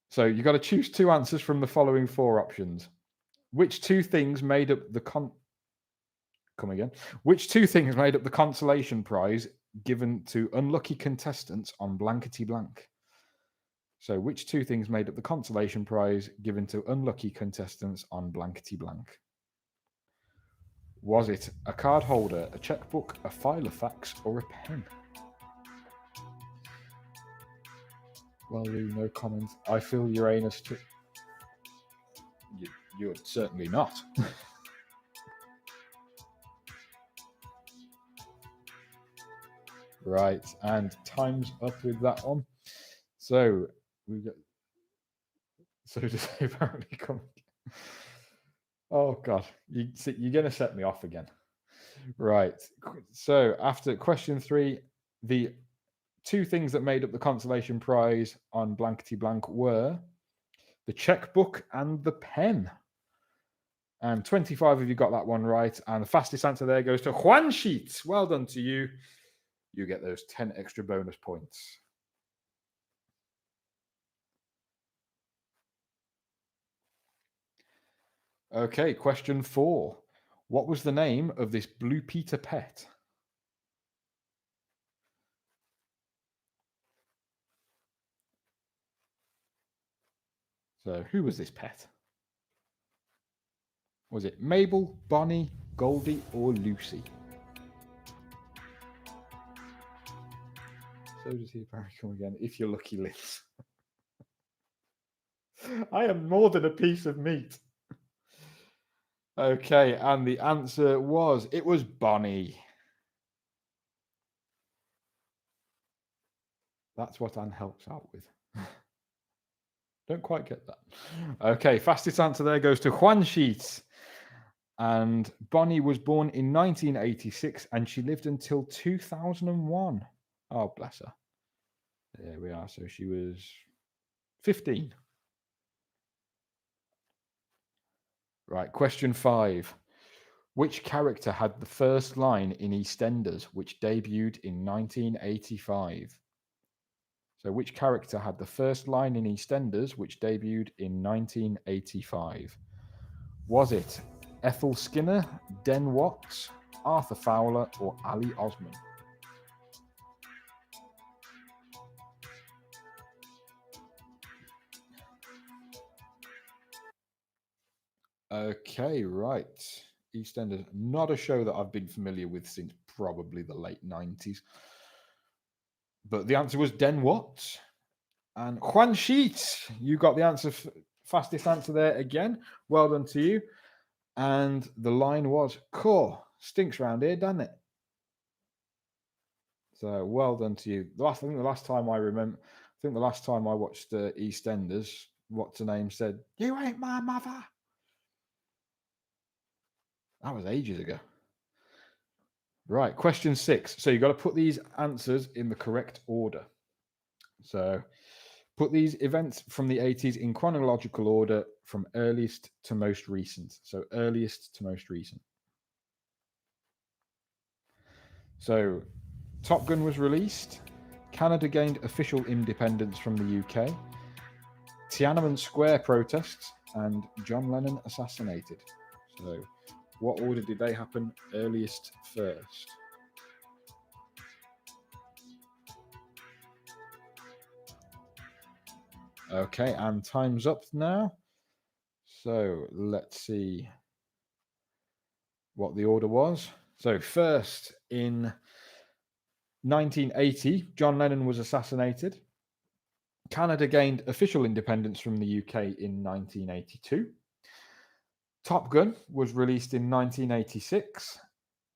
So you got to choose 2 answers from the following 4 options. Which 2 things made up the Which 2 things made up the consolation prize given to unlucky contestants on Blankety Blank? So, which 2 things made up the consolation prize given to unlucky contestants on Blankety Blank? Was it a card holder, a checkbook, a filofax, or a pen? Well, Lou, no comment. I feel Uranus too. You're certainly not. Right, and time's up with that one. So we've got. So does apparently come. Oh God, you're going to set me off again. Right. So after question 3, the 2 things that made up the consolation prize on Blankety Blank were the checkbook and the pen. And 25 of you got that one right. And the fastest answer there goes to Juan Sheets. Well done to you. You get those 10 extra bonus points. Okay, question 4. What was the name of this Blue Peter pet? So, who was this pet? Was it Mabel, Bonnie, Goldie, or Lucy? So does he apparently come again, if you're lucky, Liz. I am more than a piece of meat. Okay, and the answer was, it was Bonnie. That's what Anne helps out with. Don't quite get that. Okay, fastest answer there goes to Juan Sheets. And Bonnie was born in 1986 and she lived until 2001. Oh, bless her. There we are. So she was 15. Right, question 5. Which character had the first line in EastEnders, which debuted in 1985? So, which character had the first line in EastEnders, which debuted in 1985? Was it Ethel Skinner, Den Watts, Arthur Fowler, or Ali Osman? Okay, right. EastEnders, not a show that I've been familiar with since probably the late 90s. But the answer was Den Watts. And Juan Sheets, you got the answer, fastest answer there again. Well done to you. And the line was, "Core stinks round here, doesn't it?" So well done to you. I think the last time I watched EastEnders, what's her name said, "You ain't my mother." That was ages ago. Right, question 6. So you've got to put these answers in the correct order. So put these events from the 80s in chronological order from earliest to most recent. So earliest to most recent. So Top Gun was released. Canada gained official independence from the UK. Tiananmen Square protests and John Lennon assassinated. So what order did they happen earliest first? Okay, and time's up now. So let's see what the order was. So first, in 1980, John Lennon was assassinated. Canada gained official independence from the UK in 1982. Top Gun was released in 1986.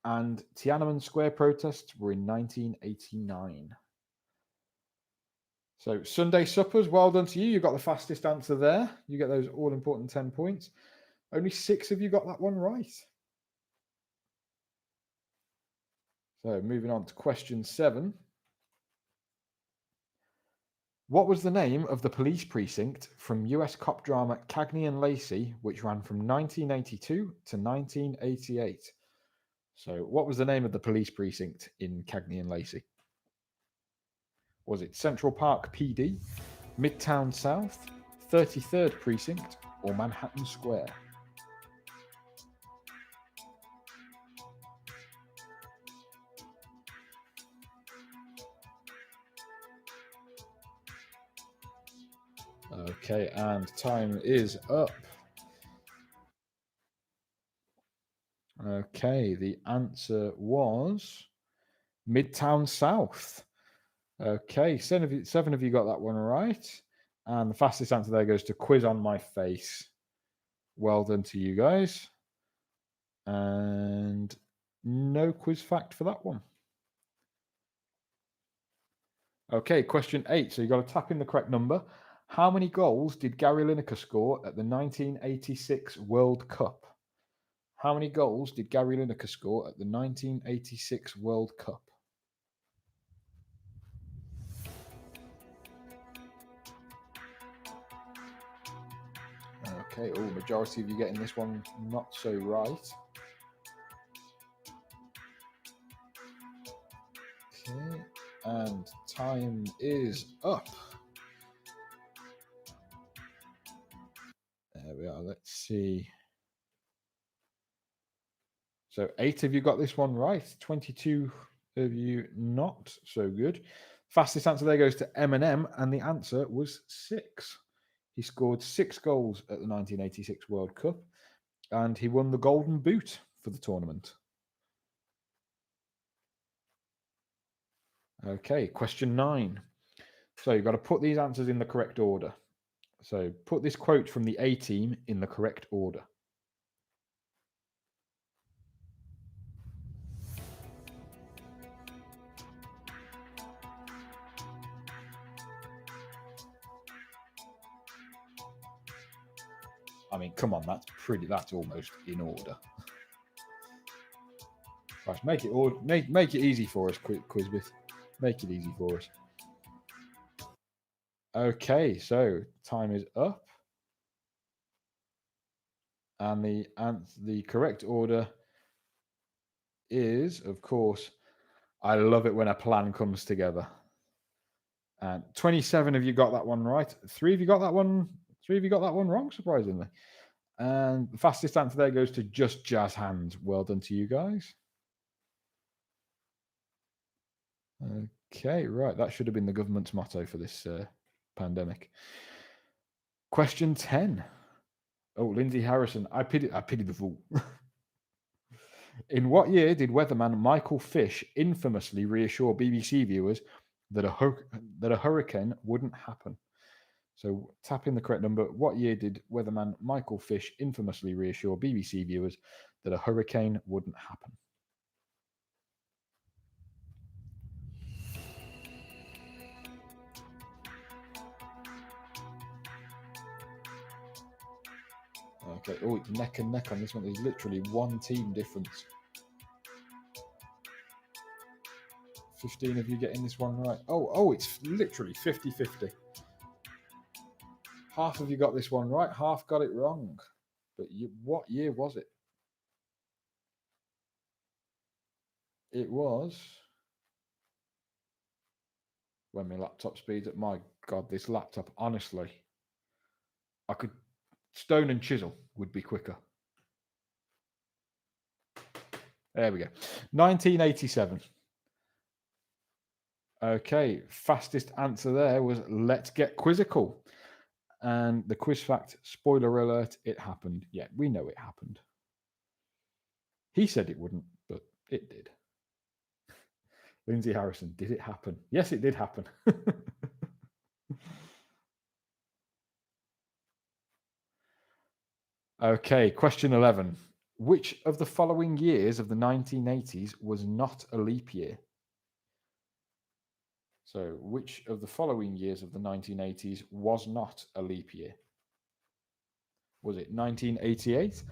And Tiananmen Square protests were in 1989. So Sunday suppers, well done to you. You got the fastest answer there. You get those all-important 10 points. Only 6 of you got that one right. So moving on to question 7. What was the name of the police precinct from US cop drama Cagney and Lacey, which ran from 1982 to 1988? So what was the name of the police precinct in Cagney and Lacey? Was it Central Park PD, Midtown South, 33rd Precinct, or Manhattan Square? Okay, and time is up. Okay, the answer was Midtown South. Okay, 7 of you got that one right. And the fastest answer there goes to Quiz on My Face. Well done to you guys. And no quiz fact for that one. Okay, question 8. So you've got to tap in the correct number. How many goals did Gary Lineker score at the 1986 World Cup? How many goals did Gary Lineker score at the 1986 World Cup? Okay, majority of you getting this one not so right. Okay, and time is up. There we are. Let's see. So 8 of you got this one right. 22 of you not so good. Fastest answer there goes to Eminem, and the answer was 6. He scored 6 goals at the 1986 World Cup, and he won the Golden Boot for the tournament. Okay, question 9. So you've got to put these answers in the correct order. So put this quote from the A-Team in the correct order. I mean, come on, that's almost in order. Right, make it easy for us, Quizbit. Make it easy for us. Okay, so time is up. And the correct order is, of course, I love it when a plan comes together. And 27 of you got that one right. 3 of you got that one. 3 of you got that one wrong, surprisingly. And the fastest answer there goes to Just Jazz Hands. Well done to you guys. Okay, right. That should have been the government's motto for this pandemic. Question 10. Oh, Lindsay Harrison. I pity the fool. In what year did weatherman Michael Fish infamously reassure BBC viewers that a hurricane wouldn't happen? So tap in the correct number. What year did weatherman Michael Fish infamously reassure BBC viewers that a hurricane wouldn't happen? Okay. Oh, it's neck and neck on this one. There's literally one team difference. 15 of you getting this one right. Oh, it's literally 50-50. Half of you got this one right, half got it wrong. But what year was it? It was when my laptop speeds up. My God, this laptop, honestly, I could stone and chisel would be quicker. There we go. 1987. Okay, fastest answer there was Let's Get Quizzical. And the quiz fact, spoiler alert, it happened. Yeah, we know it happened. He said it wouldn't, but it did. Lindsay Harrison, did it happen? Yes, it did happen. Okay, question 11. Which of the following years of the 1980s was not a leap year? So, which of the following years of the 1980s was not a leap year? Was it 1988,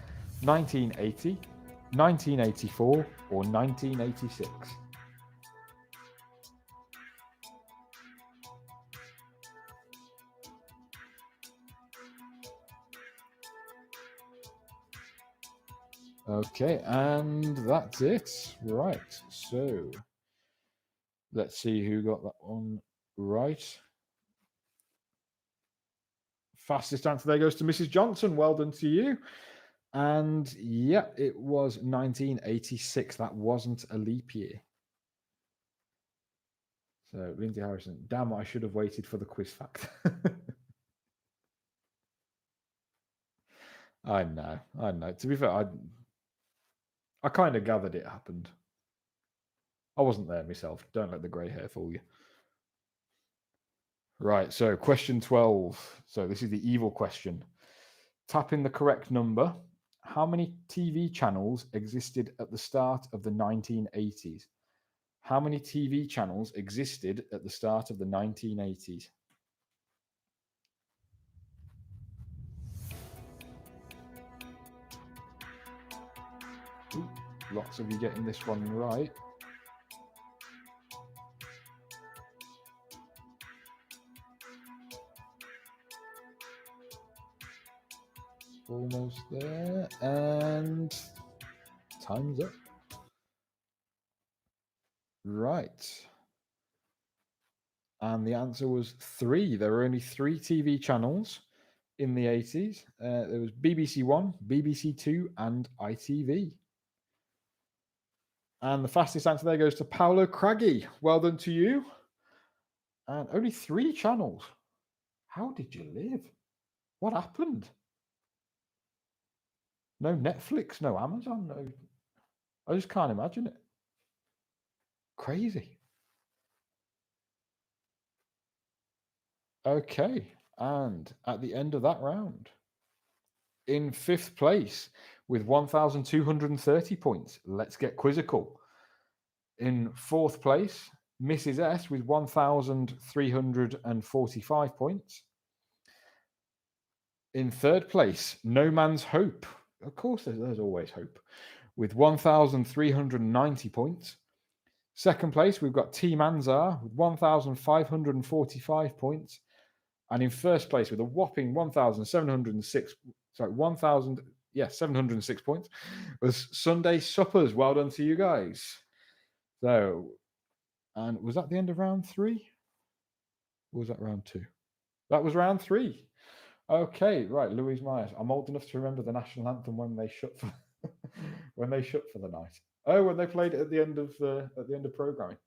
1980, 1984, or 1986? Okay, and that's it. Right, so let's see who got that one right. Fastest answer there goes to Mrs. Johnson. Well done to you. And yeah, it was 1986. That wasn't a leap year. So, Lindsay Harrison, damn, I should have waited for the quiz fact. I know. To be fair, I kind of gathered it happened. I wasn't there myself. Don't let the grey hair fool you. Right, so question 12. So this is the evil question. Tap in the correct number. How many TV channels existed at the start of the 1980s? How many TV channels existed at the start of the 1980s? Ooh, lots of you getting this one right. Almost there, and time's up. Right. And the answer was 3. There were only 3 TV channels in the 80s. There was BBC One, BBC Two, and ITV. And the fastest answer there goes to Paolo Craggy. Well done to you. And only 3 channels. How did you live? What happened? No Netflix, no Amazon, no. I just can't imagine it. Crazy. Okay. And at the end of that round, in 5th place with 1,230 points, Let's Get Quizzical. In 4th place, Mrs. S with 1,345 points. In 3rd place, No Man's Hope. Of course, there's always hope. With 1,390 points. 2nd place, we've got Team Anzar with 1,545 points. And in 1st place with a whopping 1,706, sorry, 1,000, 706 points, was Sunday Suppers. Well done to you guys. So, and was that the end of round 3? Or was that round 2? That was round 3. Okay, right, Louise Myers. I'm old enough to remember the national anthem when they shut for when they shut for the night. Oh, when they played it at the end of programming.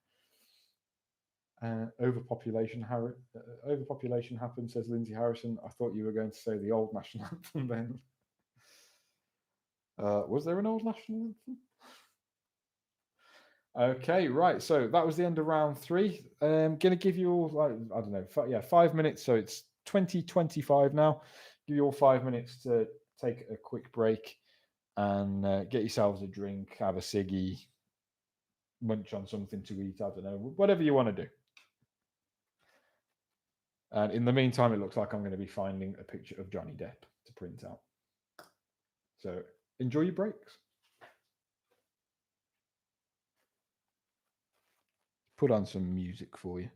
Overpopulation happened, says Lindsay Harrison. I thought you were going to say the old national anthem then. Was there an old national anthem? Okay, right. So that was the end of round 3. Going to give you all, I don't know, 5 minutes. So it's 20:25 now. Give you all 5 minutes to take a quick break and get yourselves a drink, have a ciggy, munch on something to eat. I don't know, whatever you want to do. And in the meantime, it looks like I'm going to be finding a picture of Johnny Depp to print out. So enjoy your breaks. Put on some music for you.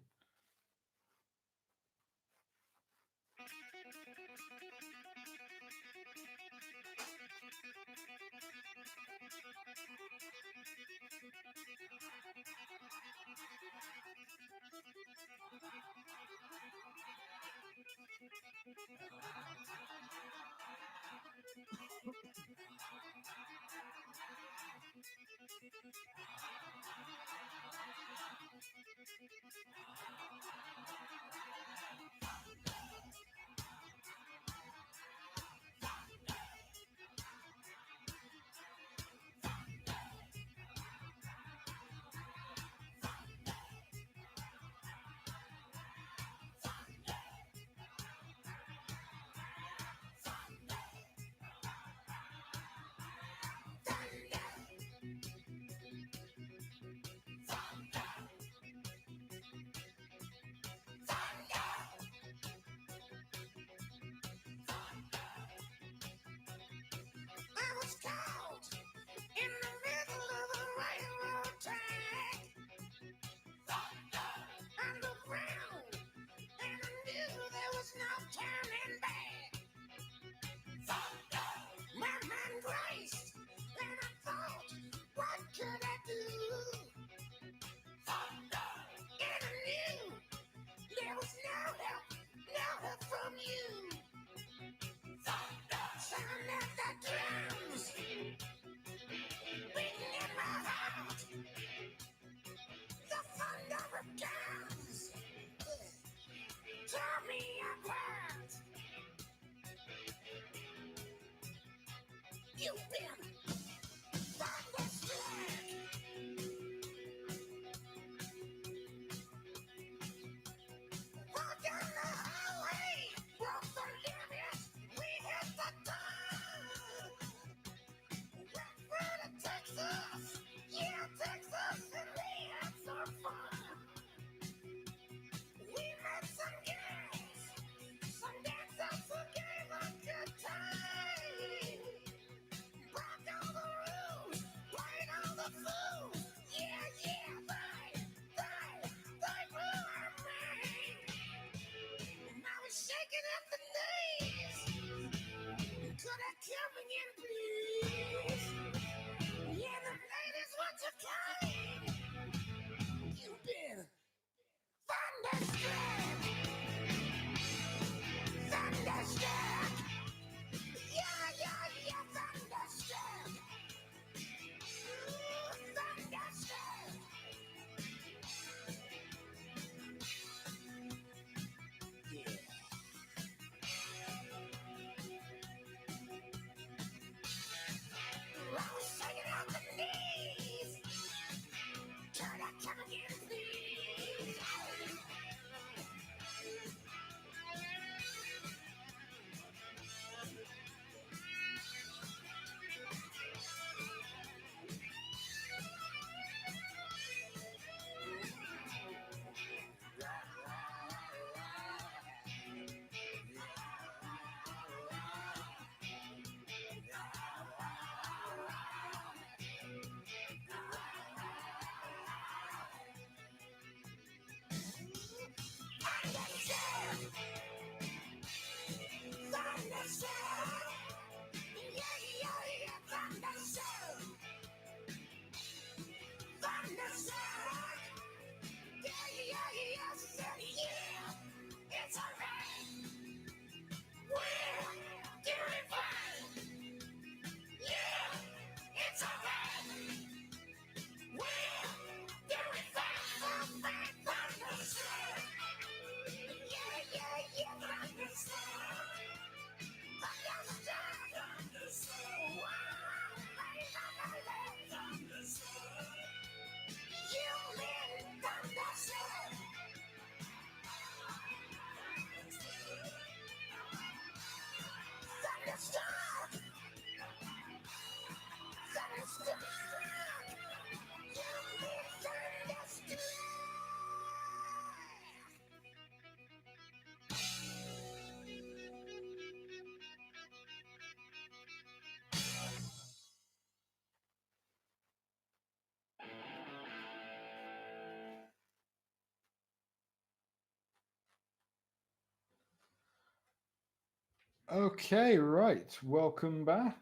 Okay, right. Welcome back.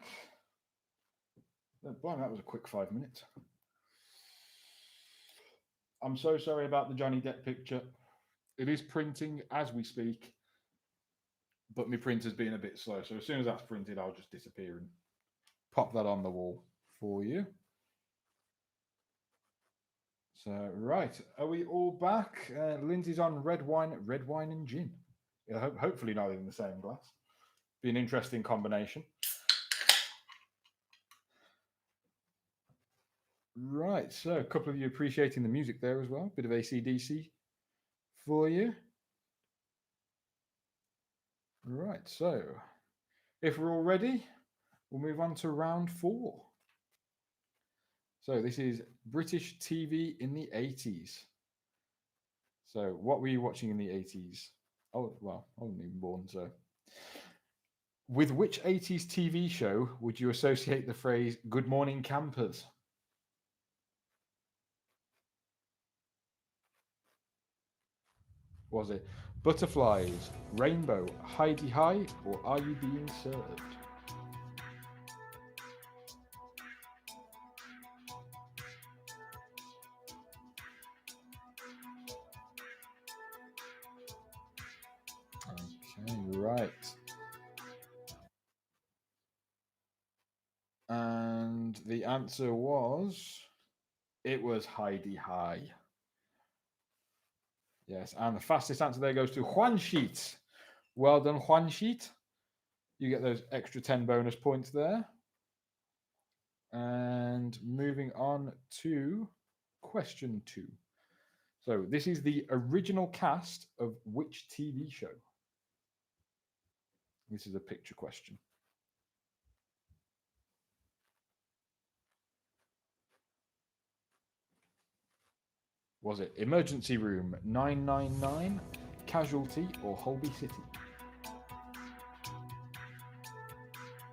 Blimey, that was a quick 5 minutes. I'm so sorry about the Johnny Depp picture. It is printing as we speak, but my printer's being a bit slow. So as soon as that's printed, I'll just disappear and pop that on the wall for you. So, right. Are we all back? Lindsay's on red wine and gin. Yeah, hopefully not in the same glass. Be an interesting combination. Right, so a couple of you appreciating the music there as well. Bit of AC/DC for you. Right, so if we're all ready, we'll move on to round 4. So this is British TV in the 80s. So what were you watching in the 80s? Oh, well, I wasn't even born, so. With which 80s TV show would you associate the phrase "Good morning, campers"? Was it Butterflies, Rainbow, Hi-de-Hi, or Are You Being Served? Okay, right. And the answer was it was Hi-de-Hi. Yes, and the fastest answer there goes to Juan Sheet. Well done, Juan Sheet. You get those extra 10 bonus points there. And moving on to question 2. So this is the original cast of which TV show? This is a picture question. Was it Emergency Room, 999, Casualty, or Holby City?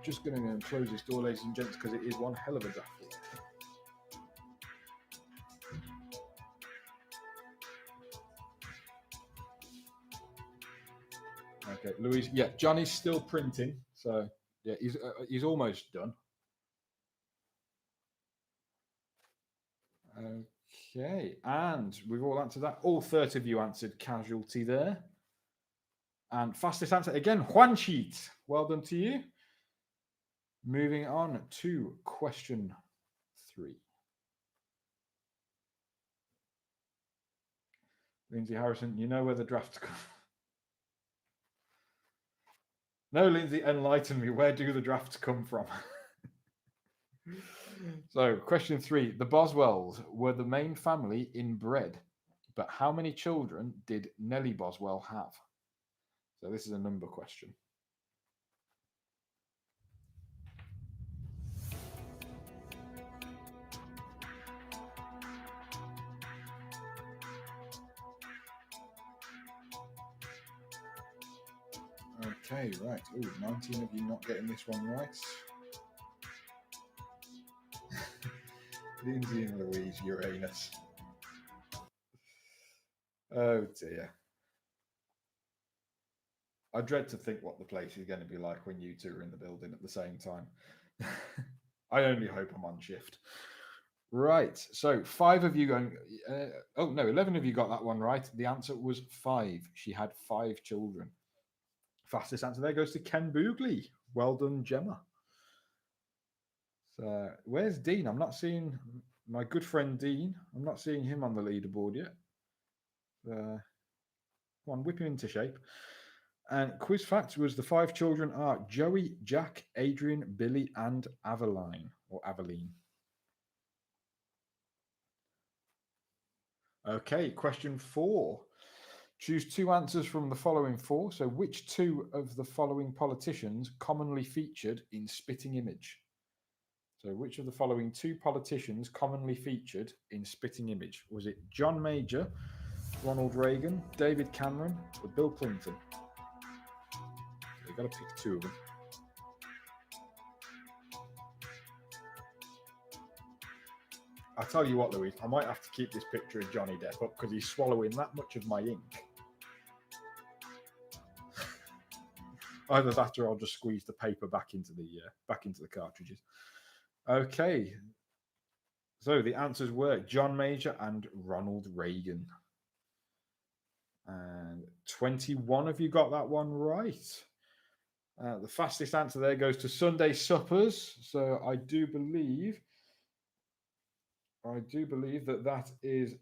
Just going to close this door, ladies and gents, because it is one hell of a draft. Okay, Louise. Yeah, Johnny's still printing, so yeah, he's almost done. Okay, and we've all answered that. All 30 of you answered Casualty there. And fastest answer again, Juan Sheet. Well done to you. Moving on to question 3. Lindsay Harrison, you know where the draft's come. No, Lindsay, enlighten me. Where do the drafts come from? So, question 3. The Boswells were the main family in Bread, but how many children did Nellie Boswell have? So, this is a number question. Okay, right. Ooh, 19 of you not getting this one right. Lindsay and Louise, Uranus. Oh dear. I dread to think what the place is going to be like when you two are in the building at the same time. I only hope I'm on shift. Right. So 5 of you going. 11 of you got that one right. The answer was 5. She had 5 children. Fastest answer there goes to Ken Boogley. Well done, Gemma. So where's Dean? I'm not seeing my good friend Dean. I'm not seeing him on the leaderboard yet. Come on, whip him into shape. And quiz fact was the 5 children are Joey, Jack, Adrian, Billy, and Aveline or Aveline. Okay, question 4. Choose 2 answers from the following 4. So, which 2 of the following politicians commonly featured in Spitting Image? So, which of the following 2 politicians commonly featured in Spitting Image? Was it John Major, Ronald Reagan, David Cameron, or Bill Clinton? So you've got to pick 2 of them. I'll tell you what, Louise, I might have to keep this picture of Johnny Depp up because he's swallowing that much of my ink. Either that, or I'll just squeeze the paper back into the cartridges. Okay. So the answers were John Major and Ronald Reagan. And 21 of you got that one right. The fastest answer there goes to Sunday Suppers. So I do believe that is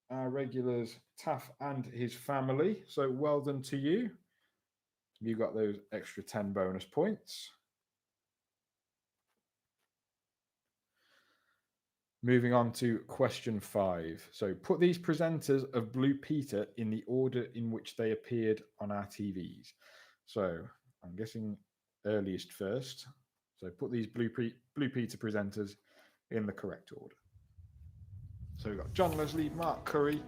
our regulars, Taff and his family. So well done to you. You got those extra 10 bonus points. Moving on to question 5. So put these presenters of Blue Peter in the order in which they appeared on our TVs. So I'm guessing earliest first. So put these Blue Peter presenters in the correct order. So we've got John Leslie, Mark Curry,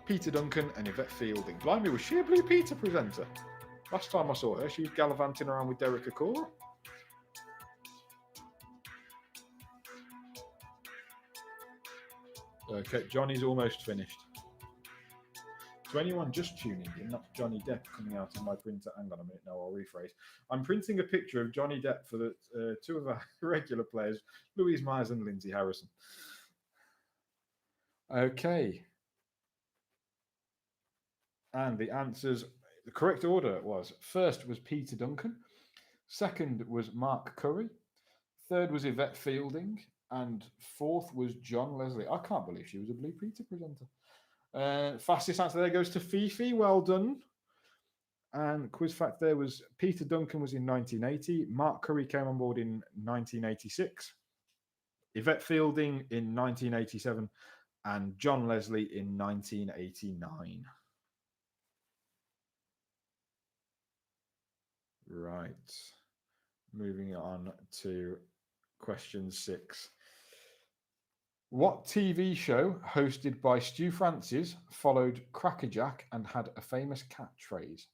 Peter Duncan, and Yvette Fielding. Blimey, was she a Blue Peter presenter? Last time I saw her, she was gallivanting around with Derek Acora. Okay, Johnny's almost finished. To anyone just tuning in, that's Johnny Depp coming out of my printer. Hang on a minute, no, I'll rephrase. I'm printing a picture of Johnny Depp for the two of our regular players, Louise Myers and Lindsay Harrison. Okay. And the answers, the correct order was, first was Peter Duncan, second was Mark Curry, third was Yvette Fielding, and fourth was John Leslie. I can't believe she was a Blue Peter presenter. Fastest answer there goes to Fifi. Well done. And quiz fact there was Peter Duncan was in 1980. Mark Curry came on board in 1986. Yvette Fielding in 1987. And John Leslie in 1989. Right. Moving on to question 6. What TV show hosted by Stu Francis followed Crackerjack and had a famous catchphrase?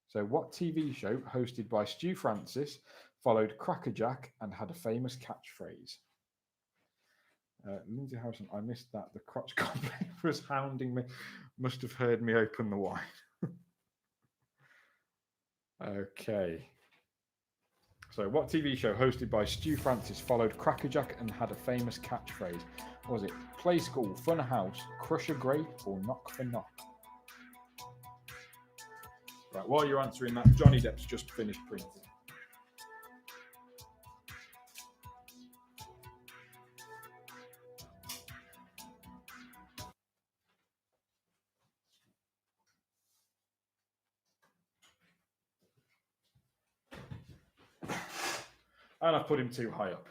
So what TV show hosted by Stu Francis followed Crackerjack and had a famous catchphrase? Lindsay Harrison, I missed that. The crotch goblin was hounding me. Must have heard me open the wine. Okay. So what TV show hosted by Stu Francis followed Crackerjack and had a famous catchphrase? Was it Play School, Fun House, Crush a Grape, or Knock for Knock? Right, while you're answering that, Johnny Depp's just finished printing. And I've put him too high up.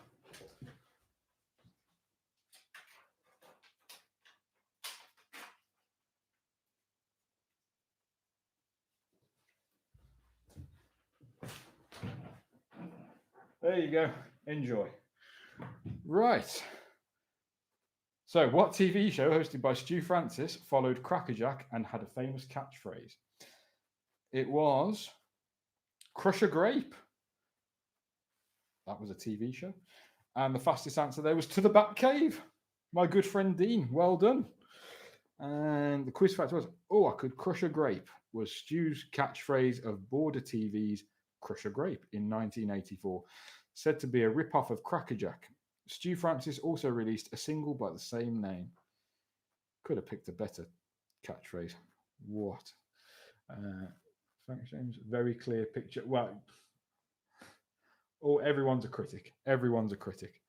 There you go. Enjoy. Right. So, what TV show hosted by Stu Francis followed Crackerjack and had a famous catchphrase? It was Crush a Grape. That was a TV show. And the fastest answer there was To the Batcave. My good friend Dean. Well done. And the quiz fact was, I could crush a grape, was Stu's catchphrase of Border TV's Crush a Grape in 1984. Said to be a rip-off of Crackerjack. Stu Francis also released a single by the same name. Could have picked a better catchphrase. What? Thanks, James. Very clear picture. Well, everyone's a critic. Everyone's a critic.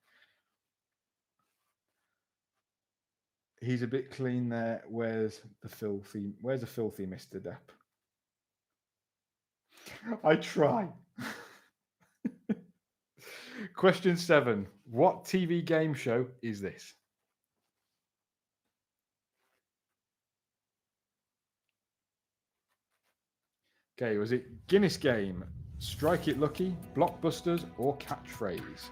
He's a bit clean there. Where's the filthy Mr. Depp? I try. Question 7. What TV game show is this? Okay, was it Guinness Game, Strike It Lucky, Blockbusters, or Catchphrase?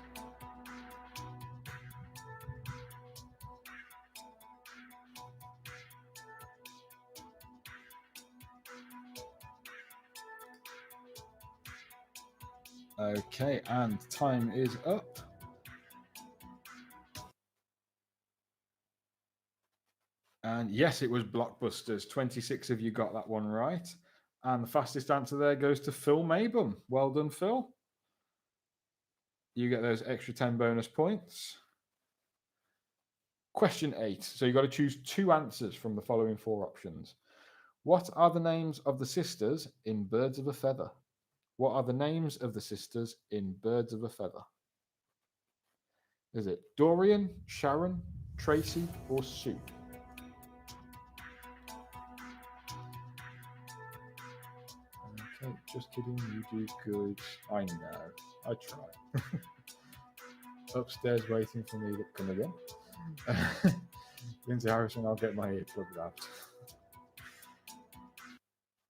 Okay, and time is up. And yes, it was Blockbusters. 26 of you got that one right. And the fastest answer there goes to Phil Mabum. Well done, Phil. You get those extra 10 bonus points. Question 8. So you've got to choose 2 answers from the following 4 options. What are the names of the sisters in Birds of a Feather? What are the names of the sisters in Birds of a Feather? Is it Dorian, Sharon, Tracy, or Sue? Okay, just kidding. You do good. I know. I try. Upstairs waiting for me to come again. Lindsay Harrison, I'll get my earplugs out.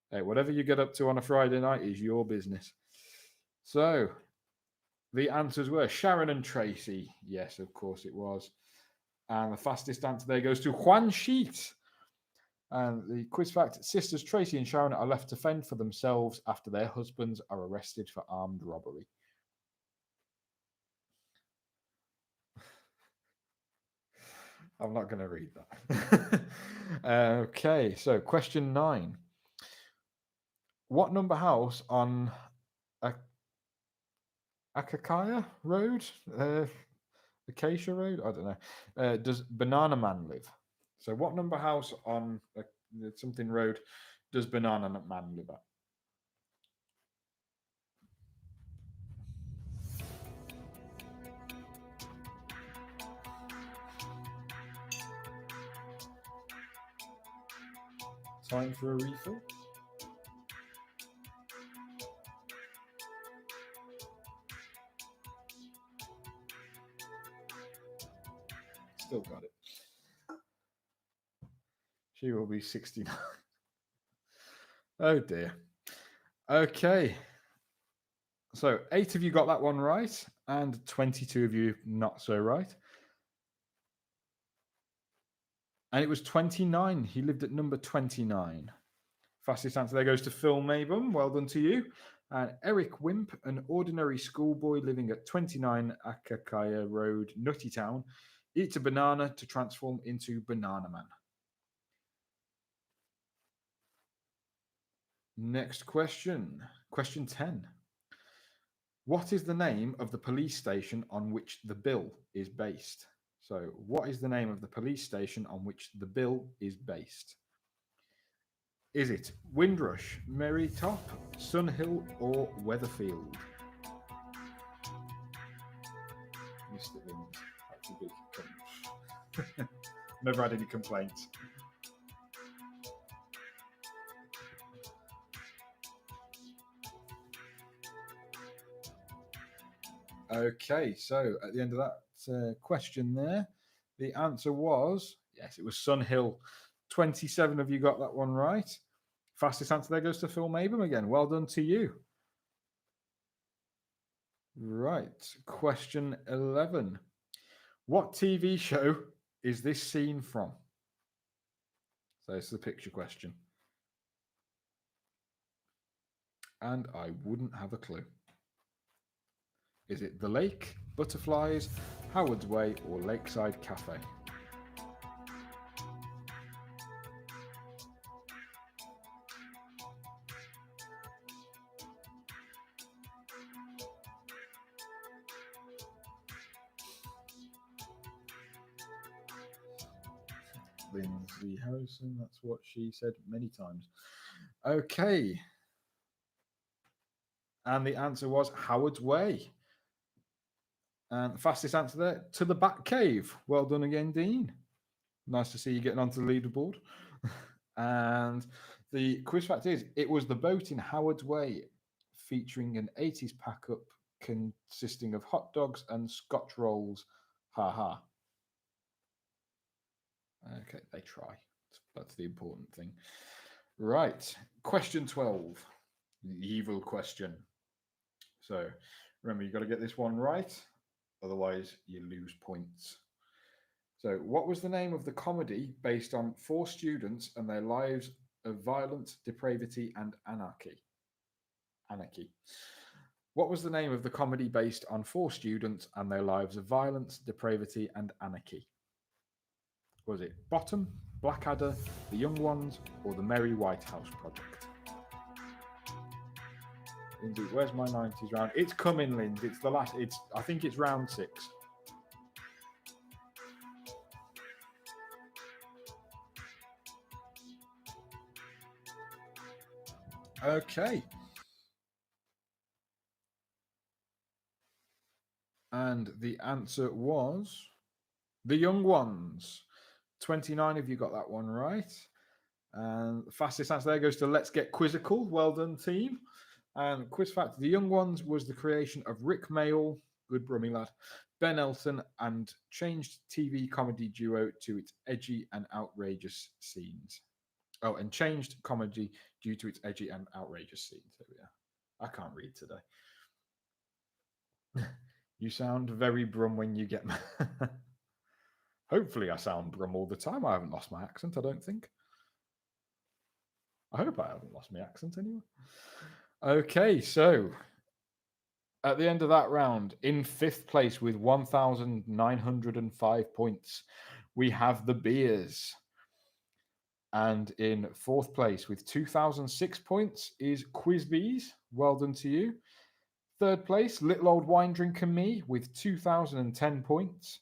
Hey, whatever you get up to on a Friday night is your business. So, the answers were Sharon and Tracy. Yes, of course it was. And the fastest answer there goes to Juan Sheet. And the quiz fact, sisters Tracy and Sharon are left to fend for themselves after their husbands are arrested for armed robbery. I'm not going to read that. Okay, so question 9. What number house on Akakaya Road? Acacia Road? I don't know. Does Banana Man live? So what number house on something road does Banana Man live at? Time for a refill? Still got it. She will be 69. Oh dear. Okay. So 8 of you got that one right, and 22 of you not so right. And it was 29. He lived at number 29. Fastest answer there goes to Phil Mabum. Well done to you. And Eric Wimp, an ordinary schoolboy living at 29 Akakaya Road, Nutty Town, eats a banana to transform into Banana Man. Next question. Question 10. What is the name of the police station on which The Bill is based? So, what is the name of the police station on which The Bill is based? Is it Windrush, Merrytop, Sunhill, or Weatherfield? Mr. Wind. That's a big Never had any complaints. Okay, so at the end of that question there, the answer was, yes, it was Sunhill. 27 of you got that one right. Fastest answer there goes to Phil Mabum again. Well done to you. Right, question 11. What TV show is this scene from? So it's the picture question. And I wouldn't have a clue. Is it The Lake, Butterflies, Howard's Way, or Lakeside Cafe? Lindsay Harrison, that's what she said many times. Okay. And the answer was Howard's Way. And the fastest answer there, To the Bat Cave. Well done again, Dean. Nice to see you getting onto the leaderboard. And the quiz fact is, it was the boat in Howard's Way, featuring an 80s pack-up consisting of hot dogs and Scotch rolls. Ha ha. Okay, they try. That's the important thing. Right. Question 12. The evil question. So remember, you've got to get this one right. Otherwise, you lose points. So, what was the name of the comedy based on 4 students and their lives of violence, depravity, and anarchy? Anarchy. What was the name of the comedy based on 4 students and their lives of violence, depravity, and anarchy? Was it Bottom, Blackadder, The Young Ones, or The Merry White House Project? Lindsay, where's my 90s round? It's coming, Lindsay. It's the last. I think it's round 6. Okay. And the answer was The Young Ones. 29 of you got that one right. And the fastest answer there goes to Let's Get Quizzical. Well done, team. And quiz fact: The Young Ones was the creation of Rick Mayall, good Brummy lad, Ben Elton, and changed TV comedy duo to its edgy and outrageous scenes. Oh, and changed comedy due to its edgy and outrageous scenes. There we are. I can't read today. You sound very Brum when you get mad. Hopefully, I sound Brum all the time. I haven't lost my accent, I don't think. I hope I haven't lost my accent anyway. Okay, so at the end of that round, in 5th place with 1,905 points, we have the Beers. And in 4th place with 2,006 points is Quizbees. Well done to you. 3rd place, Little Old Wine Drinker Me with 2,010 points.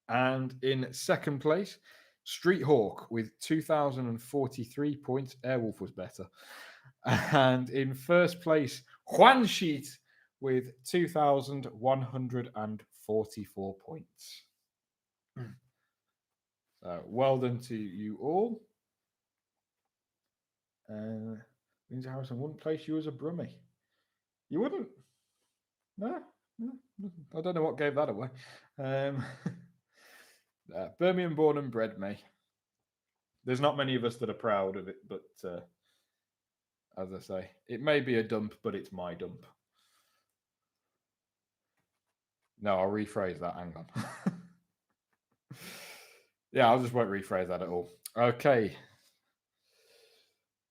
And in 2nd place, Street Hawk with 2,043 points. Airwolf was better. And in 1st place, Juan Sheet with 2,144 points. So well done to you all. Lindsay Harrison wouldn't place you as a Brummie. You wouldn't? No. I don't know what gave that away. Birmingham born and bred, me. There's not many of us that are proud of it, but as I say, it may be a dump, but it's my dump. No, I'll rephrase that. Hang on. Yeah, I just won't rephrase that at all. Okay.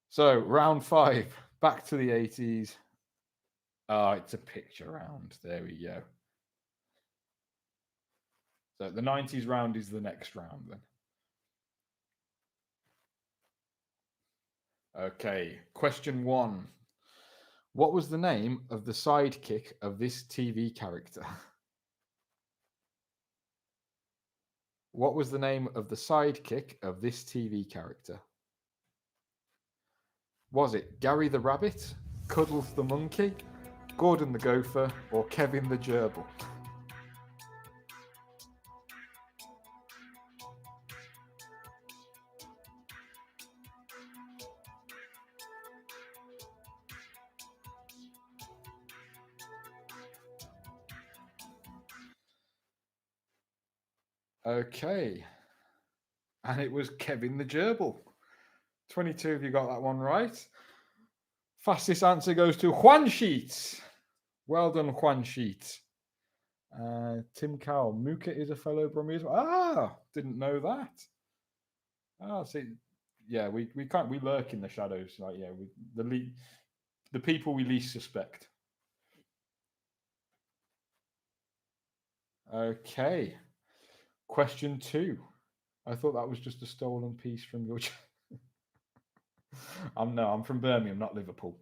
So, round 5, back to the 80s. Oh, it's a picture round. There we go. So, the 90s round is the next round then. Okay, question 1. What was the name of the sidekick of this TV character? What was the name of the sidekick of this TV character? Was it Gary the Rabbit, Cuddles the Monkey, Gordon the Gopher, or Kevin the Gerbil? Okay. And it was Kevin the Gerbil. 22 of you got that one right. Fastest answer goes to Juan Sheet. Well done, Juan Sheet. Tim Cowell. Mooka is a fellow Brummie as well. Ah, didn't know that. Ah, see, yeah, we can't. We lurk in the shadows. Like, yeah, the people we least suspect. Okay. Question 2. I thought that was just a stolen piece from your. I'm from Birmingham, not Liverpool.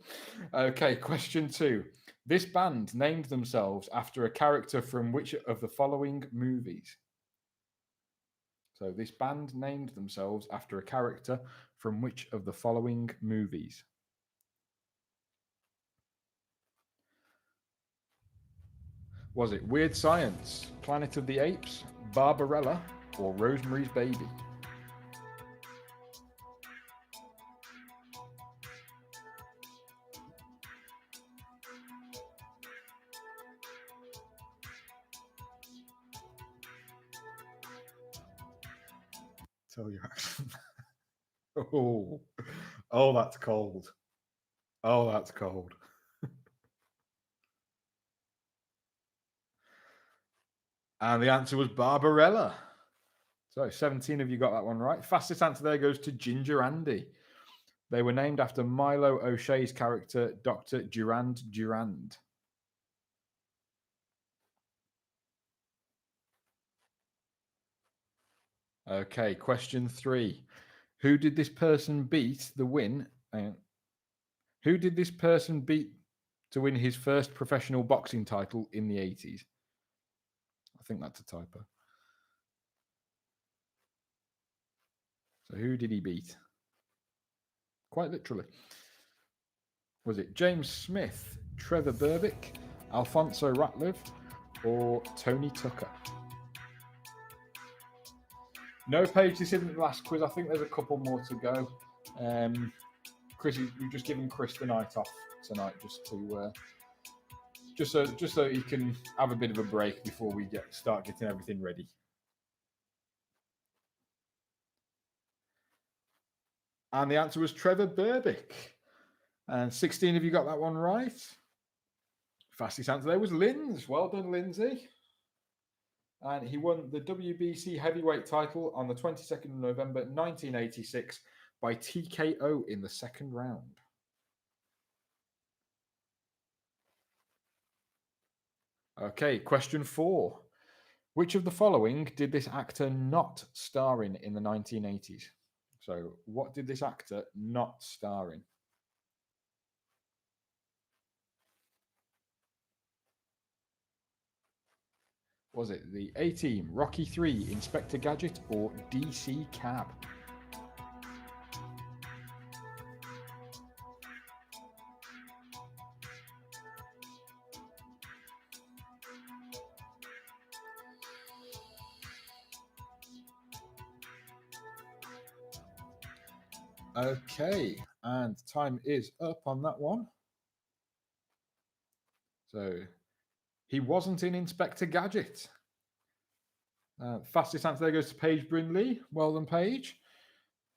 Okay, question 2. This band named themselves after a character from which of the following movies? So this band named themselves after a character from which of the following movies? Was it Weird Science, Planet of the Apes, Barbarella, or Rosemary's Baby? Tell your accent. Oh, that's cold. Oh, that's cold. And the answer was Barbarella. So 17 of you got that one right. Fastest answer there goes to Ginger Andy. They were named after Milo O'Shea's character, Dr. Durand Durand. Okay, question 3. Who did this person beat the win? Who did this person beat to win his first professional boxing title in the 80s? I think that's a typo. So who did he beat? Quite literally. Was it James Smith, Trevor Berbick, Alfonso Ratliff, or Tony Tucker? No, Paige, this isn't the last quiz. I think there's a couple more to go. Chris, you've just given Chris the night off tonight, just so he can have a bit of a break before we start getting everything ready. And the answer was Trevor Berbick. And 16 of you got that one right. Fastest answer there was Linz. Well done, Lindsay. And he won the WBC heavyweight title on the 22nd of November 1986 by TKO in the second round. Okay, question 4. Which of the following did this actor not star in the 1980s? So, what did this actor not star in? Was it the A-Team, Rocky 3, Inspector Gadget, or DC Cab? Okay, and time is up on that one. So, he wasn't in Inspector Gadget. Fastest answer there goes to Paige Brindley. Well done, Paige.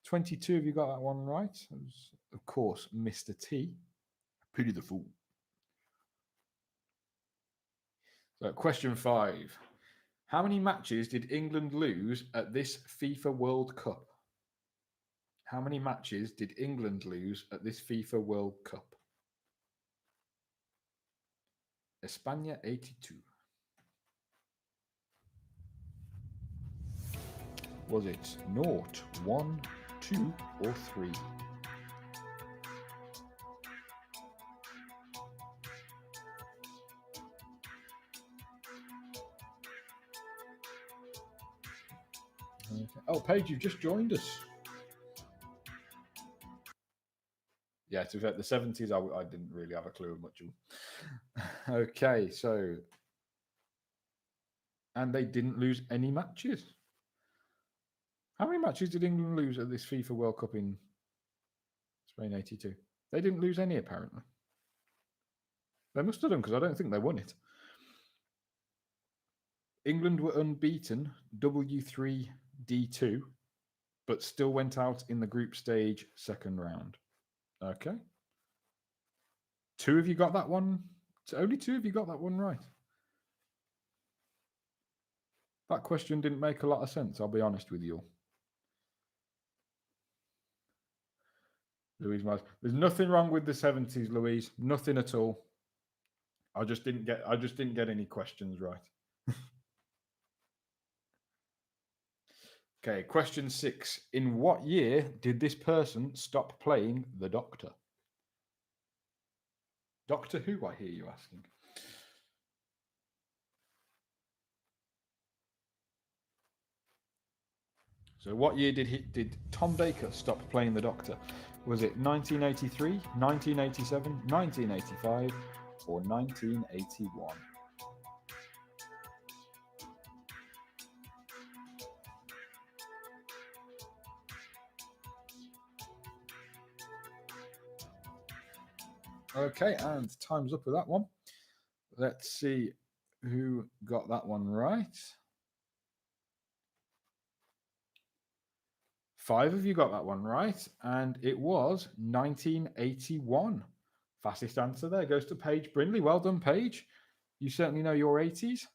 22 of you got that one right. It was, of course, Mr. T. Pity the fool. So, question 5. How many matches did England lose at this FIFA World Cup? How many matches did England lose at this FIFA World Cup? España 82. Was it 0, 1, 2, or 3? Okay. Oh, Paige, you've just joined us. Yeah, to the 70s, I didn't really have a clue of much of them. Okay, so... And they didn't lose any matches. How many matches did England lose at this FIFA World Cup in Spain 82? They didn't lose any, apparently. They must have done, because I don't think they won it. England were unbeaten, W3, D2, but still went out in the group stage second round. Okay. 2 of you got that one. Only 2 of you got that one right. That question didn't make a lot of sense, I'll be honest with you. Louise Miles. There's nothing wrong with the 70s, Louise. Nothing at all. I just didn't get any questions right. Okay, question 6. In what year did this person stop playing the Doctor? Doctor Who, I hear you asking. So what year did Tom Baker stop playing the Doctor? Was it 1983, 1987, 1985, or 1981? Okay, and time's up with that one. Let's see who got that one right. 5 of you got that one right, and it was 1981. Fastest answer there goes to Paige Brindley. Well done, Paige. You certainly know your 80s.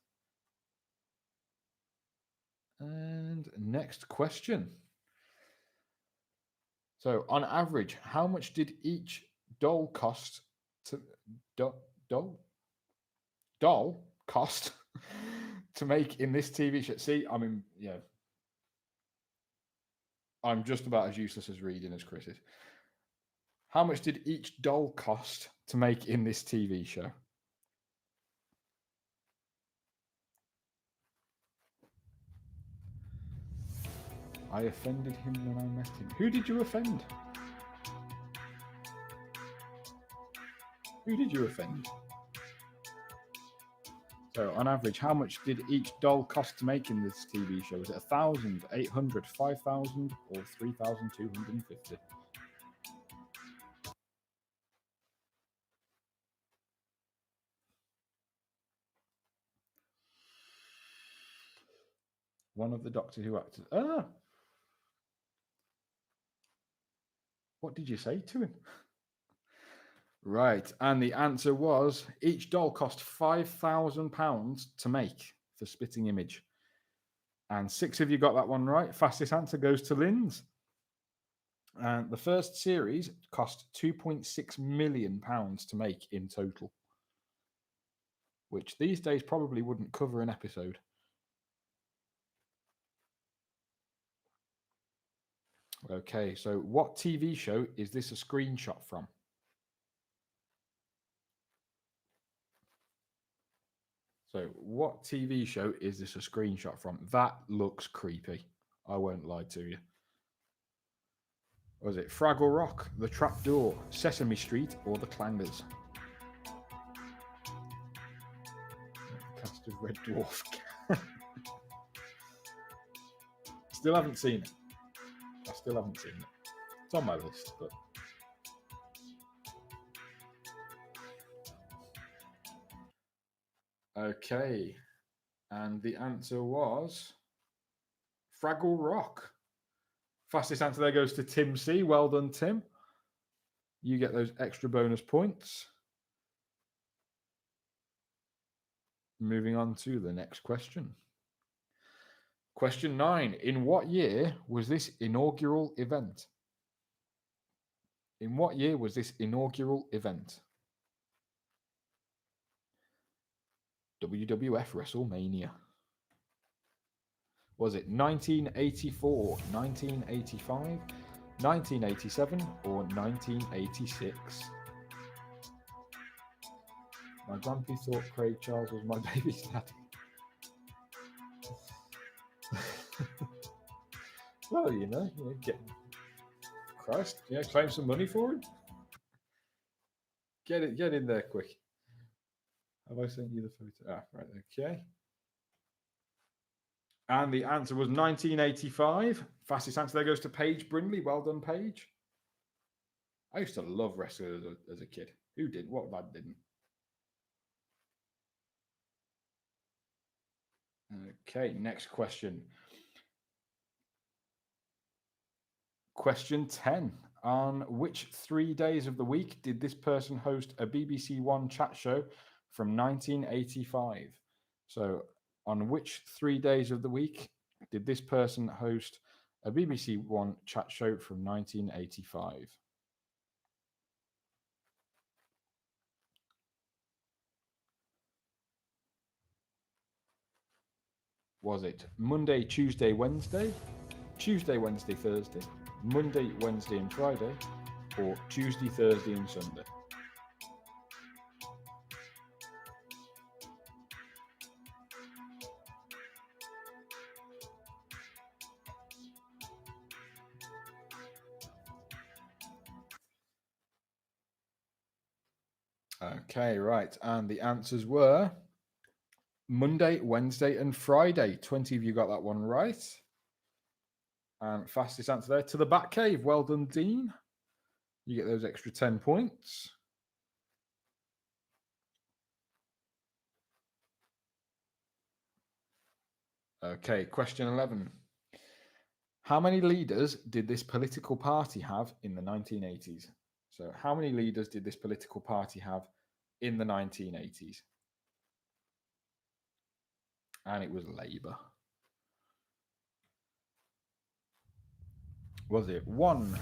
And next question. So, on average, how much did each doll cost to doll cost to make in this TV show? See, I mean, yeah, I'm just about as useless as reading as Chris is. How much did each doll cost to make in this TV show? I offended him when I met him. Who did you offend? Who did you offend? So, on average, how much did each doll cost to make in this TV show? Was it 1,000, 800, 5,000, or 3,250? One of the Doctor Who actors. What did you say to him? Right, and the answer was each doll cost £5,000 to make for Spitting Image. And 6 of you got that one right. Fastest answer goes to Linz. And the first series cost £2.6 million to make in total, which these days probably wouldn't cover an episode. Okay, so what TV show is this a screenshot from? So, what TV show is this a screenshot from? That looks creepy. I won't lie to you. Was it Fraggle Rock, The Trapdoor, Sesame Street, or The Clangers? The cast of Red Dwarf. Still haven't seen it. I still haven't seen it. It's on my list, but. Okay. And the answer was Fraggle Rock. Fastest answer there goes to Tim C. Well done, Tim. You get those extra bonus points. Moving on to the next question. Question 9. In what year was this inaugural event? In what year was this inaugural event? WWF WrestleMania. Was it 1984, 1985, 1987, or 1986? My grumpy thought Craig Charles was my baby's daddy. Well, get Christ, claim some money for him. Get in there quick. Have I sent you the photo? Right, okay. And the answer was 1985. Fastest answer there goes to Paige Brindley. Well done, Paige. I used to love wrestling as a kid. Who did? What lad didn't? Okay, next question. Question 10. On which 3 days of the week did this person host a BBC One chat show from 1985? So, on which 3 days of the week did this person host a BBC One chat show from 1985? Was it Monday, Tuesday, Wednesday, Tuesday, Wednesday, Thursday, Monday, Wednesday and Friday, or Tuesday, Thursday and Sunday? Okay, right. And the answers were Monday, Wednesday, and Friday. 20 of you got that one right. And fastest answer there to the Batcave. Well done, Dean. You get those extra 10 points. Okay, question 11. How many leaders did this political party have in the 1980s? So, how many leaders did this political party have in the 1980s? And it was Labour. Was it 1,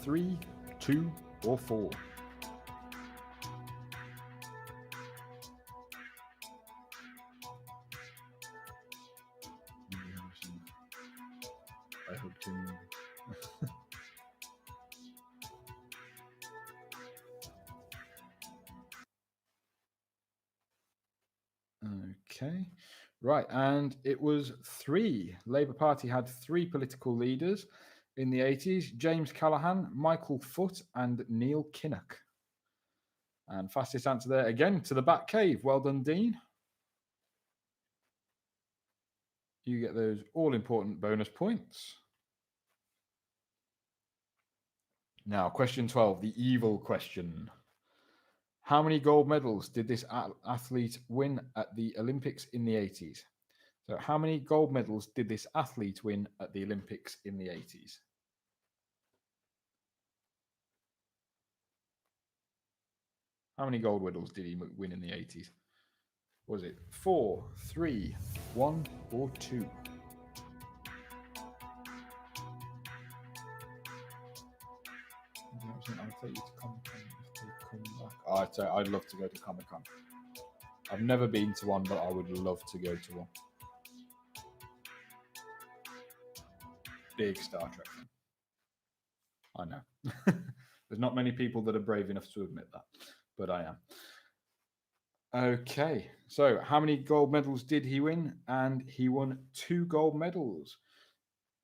3, 2, or 4? I hope to. Okay. Right. And it was three. Labour Party had three political leaders in the 80s: James Callaghan, Michael Foot, and Neil Kinnock. And fastest answer there again to the Bat Cave. Well done, Dean. You get those all important bonus points. Now, question 12, the evil question. How many gold medals did this athlete win at the Olympics in the 80s? So, how many gold medals did this athlete win at the Olympics in the 80s? How many gold medals did he win in the 80s? Was it 4, 3, 1, or 2? I'll take you to Comic-Con if they come back. I'd love to go to Comic-Con. I've never been to one, but I would love to go to one. Big Star Trek fan. I know. There's not many people that are brave enough to admit that, but I am. Okay, so how many gold medals did he win? And he won 2 gold medals.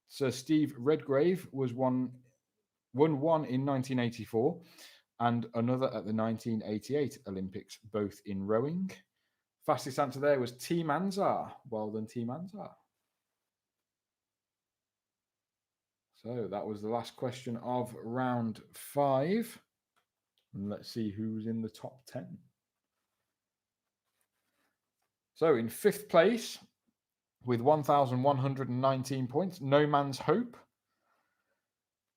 Sir Steve Redgrave won one in 1984 and another at the 1988 Olympics, both in rowing. Fastest answer there was Team Anzar. Well done, Team Anzar. So that was the last question of round 5. And let's see who's in the top 10. So in 5th place, with 1,119 points, No Man's Hope.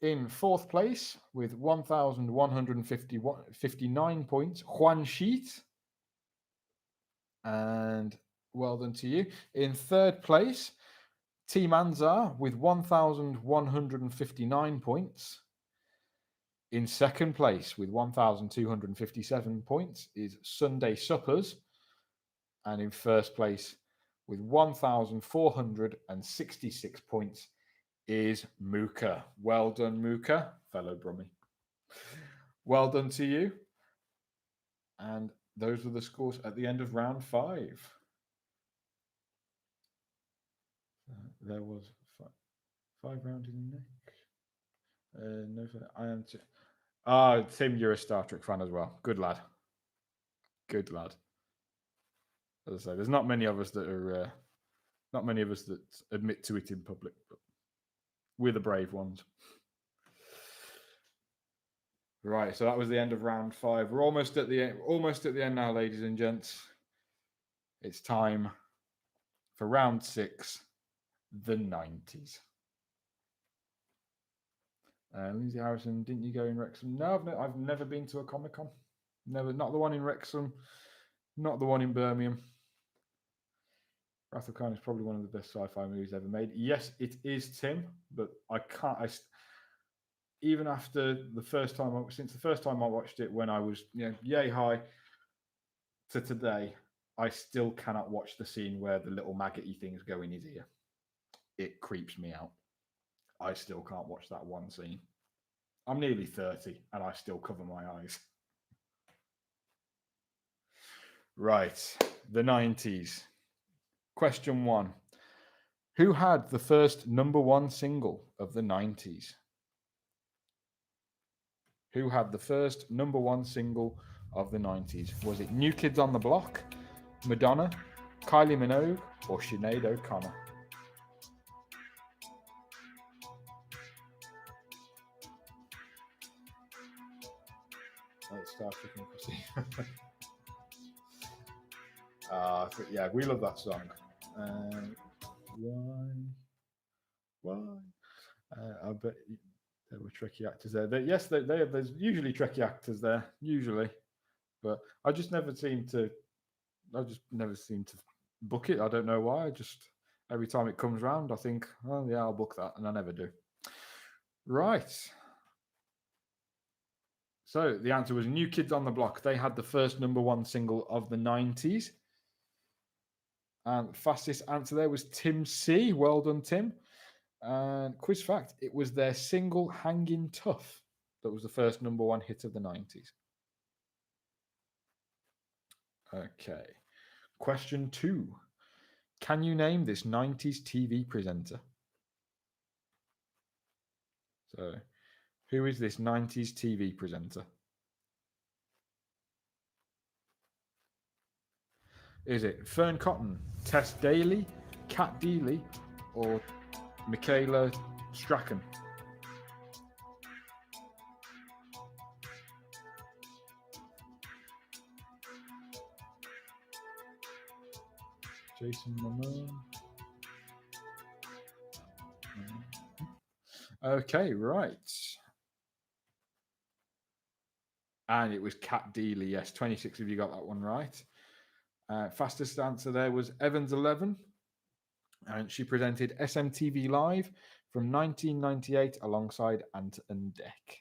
In 4th place, with 1,159 points, Juan Sheet. And well done to you. In 3rd place, Team Anzar with 1,159 points. In 2nd place with 1,257 points is Sunday Suppers. And in 1st place with 1,466 points is Mooka. Well done, Mooka, fellow Brummie. Well done to you. And those were the scores at the end of round 5. There was 5 rounds in the neck. No, I am. Tim, you're a Star Trek fan as well. Good lad. Good lad. As I say, there's not many of us that are, not many of us that admit to it in public, but we're the brave ones. Right, so that was the end of round 5. We're almost at the end now, ladies and gents. It's time for round 6, the 90s. Lindsay Harrison, didn't you go in Wrexham? No, I've never been to a Comic-Con. Never, not the one in Wrexham, not the one in Birmingham. Wrath of Khan is probably one of the best sci-fi movies ever made. Yes, it is, Tim, but I can't. Even after the first time, since the first time I watched it when I was, yay high, to today, I still cannot watch the scene where the little maggoty things go in his ear. It creeps me out. I still can't watch that one scene. I'm nearly 30 and I still cover my eyes. Right, the 90s. Question 1. Who had the first #1 single of the 90s? Who had the first #1 single of the 90s? Was it New Kids on the Block, Madonna, Kylie Minogue, or Sinead O'Connor? Let's start looking for see. Yeah, we love that song. Why? I bet there were tricky actors there. Yes, there's usually tricky actors there, usually, but I just never seem to book it. I don't know why. Every time it comes round, I think, oh yeah, I'll book that, and I never do. Right. So the answer was New Kids on the Block. They had the first #1 single of the 90s. And fastest answer there was Tim C. Well done, Tim. And quiz fact, it was their single Hangin' Tough that was the first #1 hit of the 90s. Okay. Question 2. Can you name this 90s TV presenter? So, who is this 90s TV presenter? Is it Fern Cotton, Tess Daly, Kat Deely, or Michaela Strachan? Jason Momoa. Okay, right. And it was Kat Deely. Yes, 26 of you got that one right. Fastest answer there was Evans 11. And she presented SMTV Live from 1998 alongside Ant and Dec.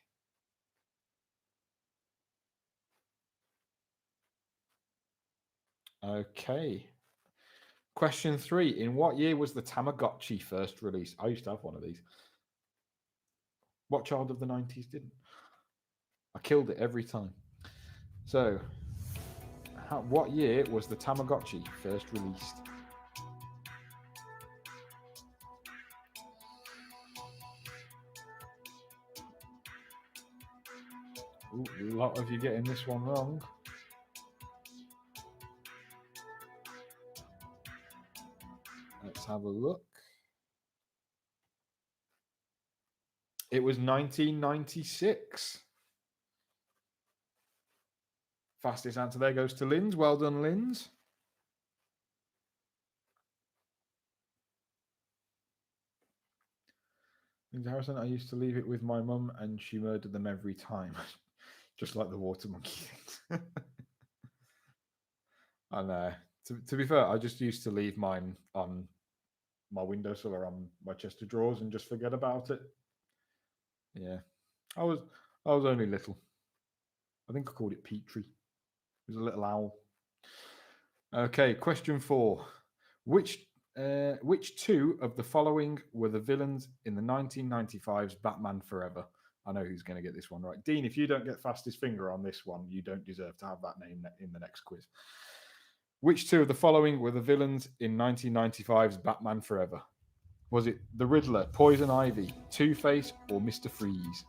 Okay. Question 3. In what year was the Tamagotchi first released? I used to have one of these. What child of the 90s didn't? I killed it every time. So, what year was the Tamagotchi first released? Ooh, a lot of you getting this one wrong. Let's have a look. It was 1996. Fastest answer there goes to Linz. Well done, Linz. Linz Harrison, I used to leave it with my mum and she murdered them every time. Just like the water monkey things. I know. To be fair, I just used to leave mine on my windowsill or on my chest of drawers and just forget about it. Yeah. I was only little. I think I called it Petrie. It was a little owl. Okay, question 4. Which two of the following were the villains in the 1995's Batman Forever? I know who's going to get this one right. Dean, if you don't get fastest finger on this one, you don't deserve to have that name in the next quiz. Which two of the following were the villains in 1995's Batman Forever? Was it the Riddler, Poison Ivy, Two-Face, or Mr. Freeze?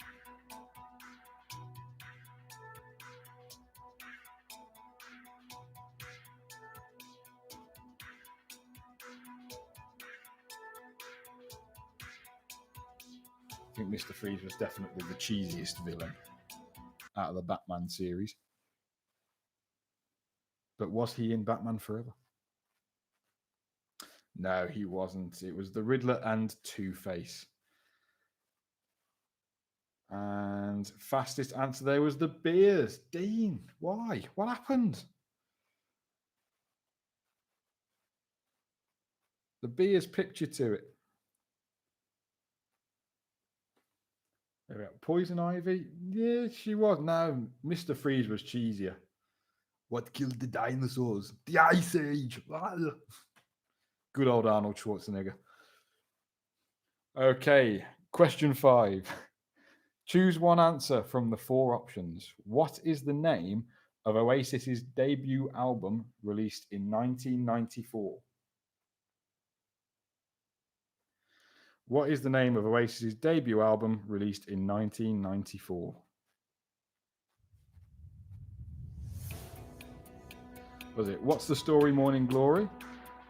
I think Mr. Freeze was definitely the cheesiest villain out of the Batman series. But was he in Batman Forever? No, he wasn't. It was the Riddler and Two-Face. And fastest answer there was the Beers. Dean, why? What happened? The Beers picture to it. There we go. Poison Ivy? Yeah, she was. No, Mr. Freeze was cheesier. What killed the dinosaurs? The Ice Age. Good old Arnold Schwarzenegger. Okay, question 5. Choose one answer from the 4 options. What is the name of Oasis's debut album released in 1994? What is the name of Oasis's debut album released in 1994? Was it What's the Story, Morning Glory?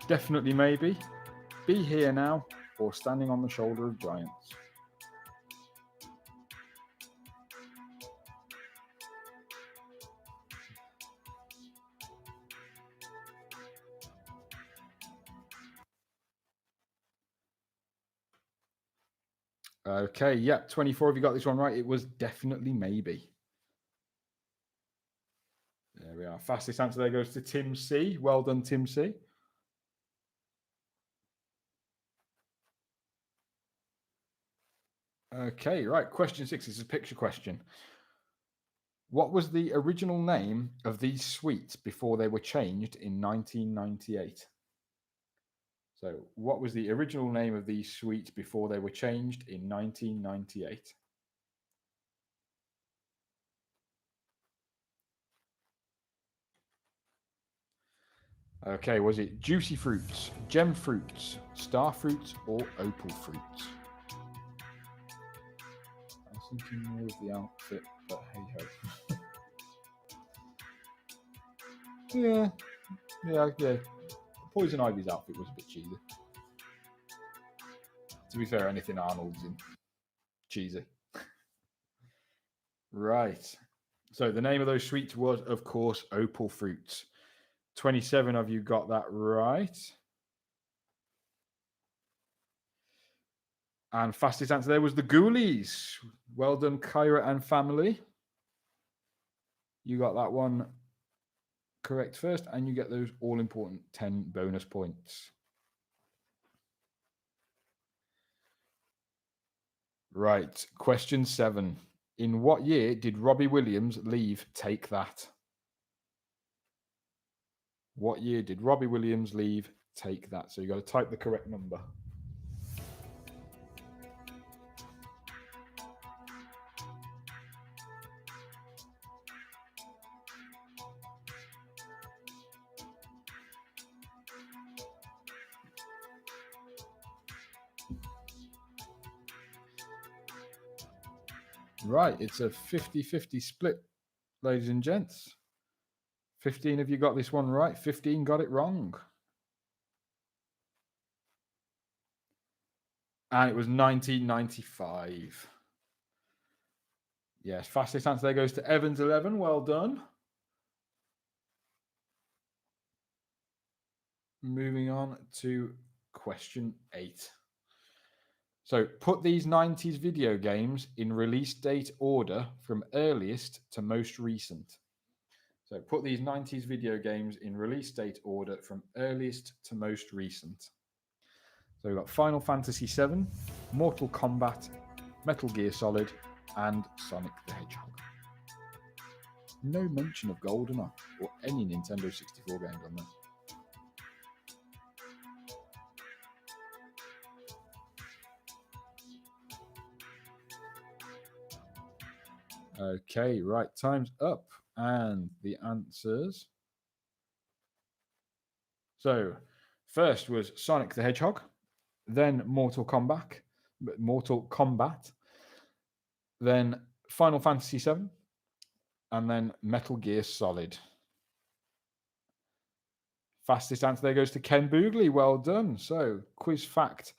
Definitely Maybe, Be Here Now, or Standing on the Shoulder of Giants? Okay, yeah, 24 of you got this one right. It was Definitely Maybe. There we are. Fastest answer there goes to Tim C. Well done, Tim C. Okay, right. Question 6 is a picture question. What was the original name of these sweets before they were changed in 1998? So, what was the original name of these sweets before they were changed in 1998? Okay, was it juicy fruits, gem fruits, star fruits, or opal fruits? I was thinking more of the outfit, but hey ho. Yeah. Poison Ivy's outfit was a bit cheesy. To be fair, anything Arnold's in, cheesy. Right. So the name of those sweets was, of course, opal fruits. 27 of you got that right. And fastest answer there was the Ghoulies. Well done, Kyra and family. You got that one correct first, and you get those all important 10 bonus points. Right. Question 7. In what year did Robbie Williams leave Take That? What year did Robbie Williams leave Take That? So you got to type the correct number. Right, it's a 50-50 split, ladies and gents. 15 of you got this one right, 15 got it wrong. And it was 1995. Yes, fastest answer there goes to Evans 11. Well done. Moving on to question 8. So put these 90s video games in release date order from earliest to most recent. So put these 90s video games in release date order from earliest to most recent. So we've got Final Fantasy VII, Mortal Kombat, Metal Gear Solid, and Sonic the Hedgehog. No mention of GoldenEye or any Nintendo 64 games on this. Okay, right, time's up. And the answers. So, first was Sonic the Hedgehog, then Mortal Kombat, then Final Fantasy VII, and then Metal Gear Solid. Fastest answer there goes to Ken Boogley. Well done. So, quiz fact.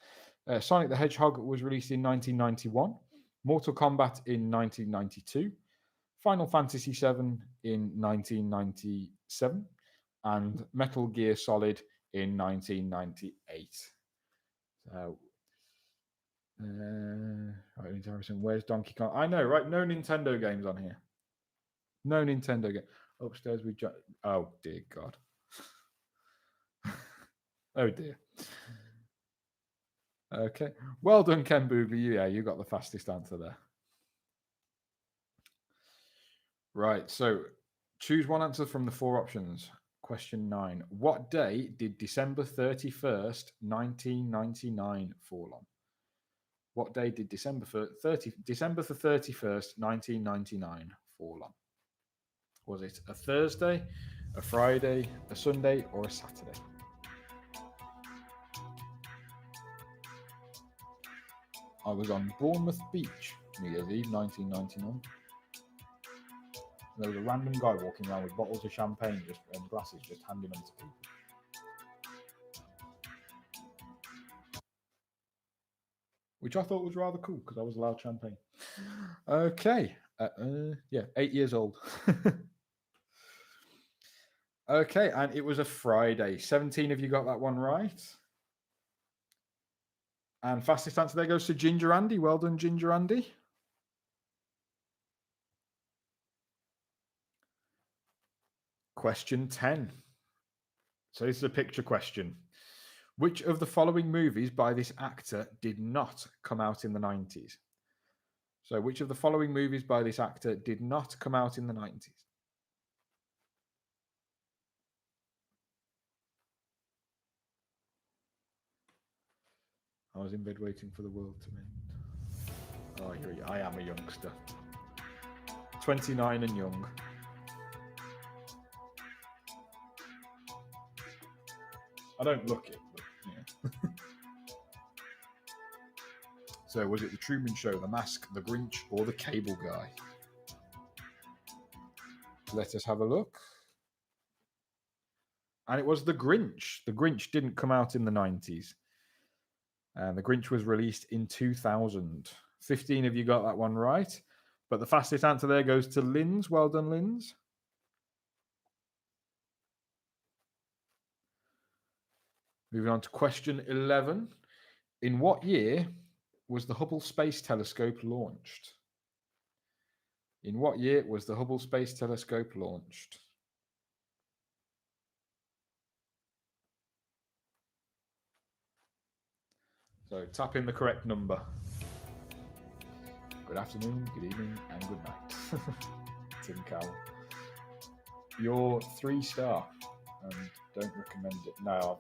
Sonic the Hedgehog was released in 1991, Mortal Kombat in 1992, Final Fantasy VII in 1997, and Metal Gear Solid in 1998. So, where's Donkey Kong? I know, right? No Nintendo games on here. No Nintendo game. Upstairs we oh dear God. Oh dear. Okay. Well done, Ken Boogley. Yeah, you got the fastest answer there. Right. So choose one answer from the 4 options. Question 9. What day did December 31st, 1999 fall on? What day did December the 31st, 1999 fall on? Was it a Thursday, a Friday, a Sunday, or a Saturday? I was on Bournemouth Beach, New Year's Eve, 1999. There was a random guy walking around with bottles of champagne and glasses, just handing them to people. Which I thought was rather cool because I was allowed champagne. Okay. 8 years old. Okay, and it was a Friday. 17 of you got that one right. And fastest answer there goes to Ginger Andy. Well done, Ginger Andy. Question 10. So this is a picture question. Which of the following movies by this actor did not come out in the 90s? So which of the following movies by this actor did not come out in the 90s? I was in bed waiting for the world to end. Oh, I am a youngster. 29 and young. I don't look it, but yeah. So, was it The Truman Show, The Mask, The Grinch, or The Cable Guy? Let us have a look. And it was The Grinch. The Grinch didn't come out in the 90s. And The Grinch was released in 2000. 15 of you got that one right. But the fastest answer there goes to Linz. Well done, Linz. Moving on to question 11. In what year was the Hubble Space Telescope launched? In what year was the Hubble Space Telescope launched? So tap in the correct number. Good afternoon, good evening, and good night. Tim Cowell. You're 3-star and don't recommend it. No,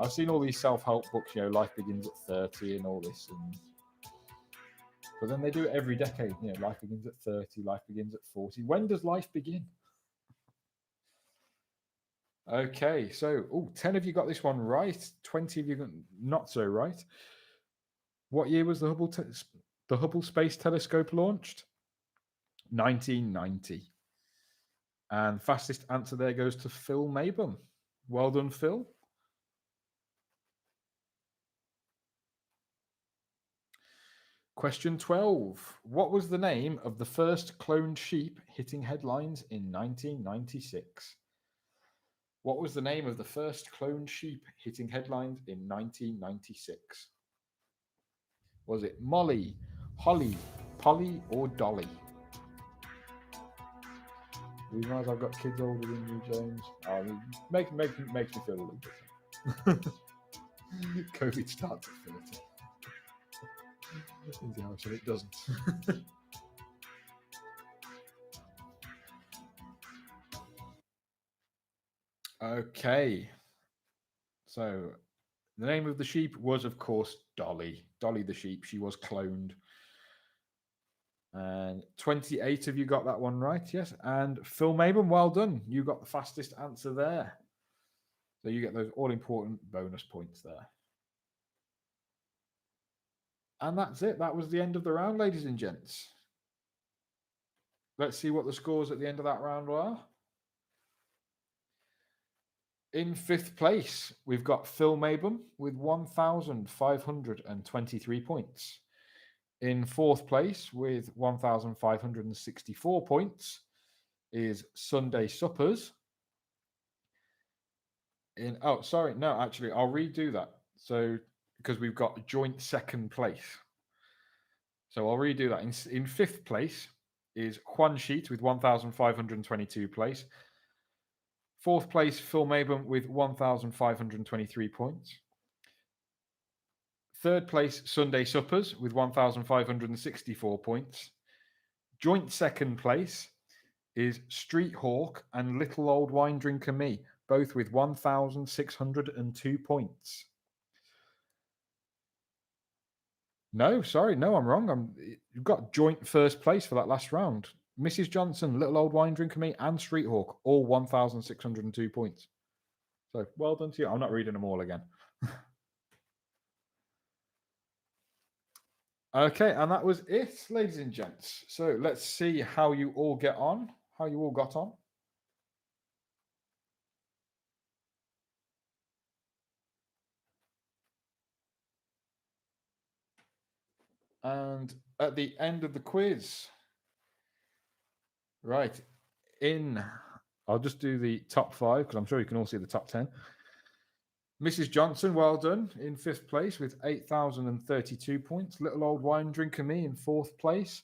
I've seen all these self-help books, Life Begins at 30 and all this, but then they do it every decade. Life begins at 30, life begins at 40. When does life begin? Okay, so 10 of you got this one right, 20 of you got not so right. What year was the Hubble Space Telescope launched? 1990. And fastest answer there goes to Phil Mabum. Well done, Phil. Question 12. What was the name of the first cloned sheep hitting headlines in 1996? What was the name of the first cloned sheep hitting headlines in 1996? Was it Molly, Holly, Polly, or Dolly? You realize I've got kids older than you, James. Makes me feel a little bit. COVID starts at 30. So it doesn't. Okay. So the name of the sheep was, of course, Dolly. Dolly the sheep. She was cloned. And 28 of you got that one right, yes. And Phil Mabum, well done. You got the fastest answer there. So you get those all-important bonus points there. And that's it. That was the end of the round, ladies and gents. Let's see what the scores at the end of that round are. In 5th place, we've got Phil Mabum with 1,523 points. In 4th place with 1,564 points is Sunday Suppers. I'll redo that. So, because we've got joint 2nd place. So I'll redo that. In 5th place is Juan Sheet with 1,522 place. 4th place, Phil Mabum with 1,523 points. 3rd place, Sunday Suppers with 1,564 points. Joint 2nd place is Street Hawk and Little Old Wine Drinker Me, both with 1,602 points. No, I'm wrong. You've got joint 1st place for that last round. Mrs. Johnson, Little Old Wine Drinker Me, and Street Hawk, all 1,602 points. So well done to you. I'm not reading them all again. Okay, and that was it, ladies and gents. So let's see how you all got on. And at the end of the quiz, right, I'll just do the top 5 because I'm sure you can all see the top 10. Mrs. Johnson, well done, in 5th place with 8,032 points. Little Old Wine Drinker Me in 4th place,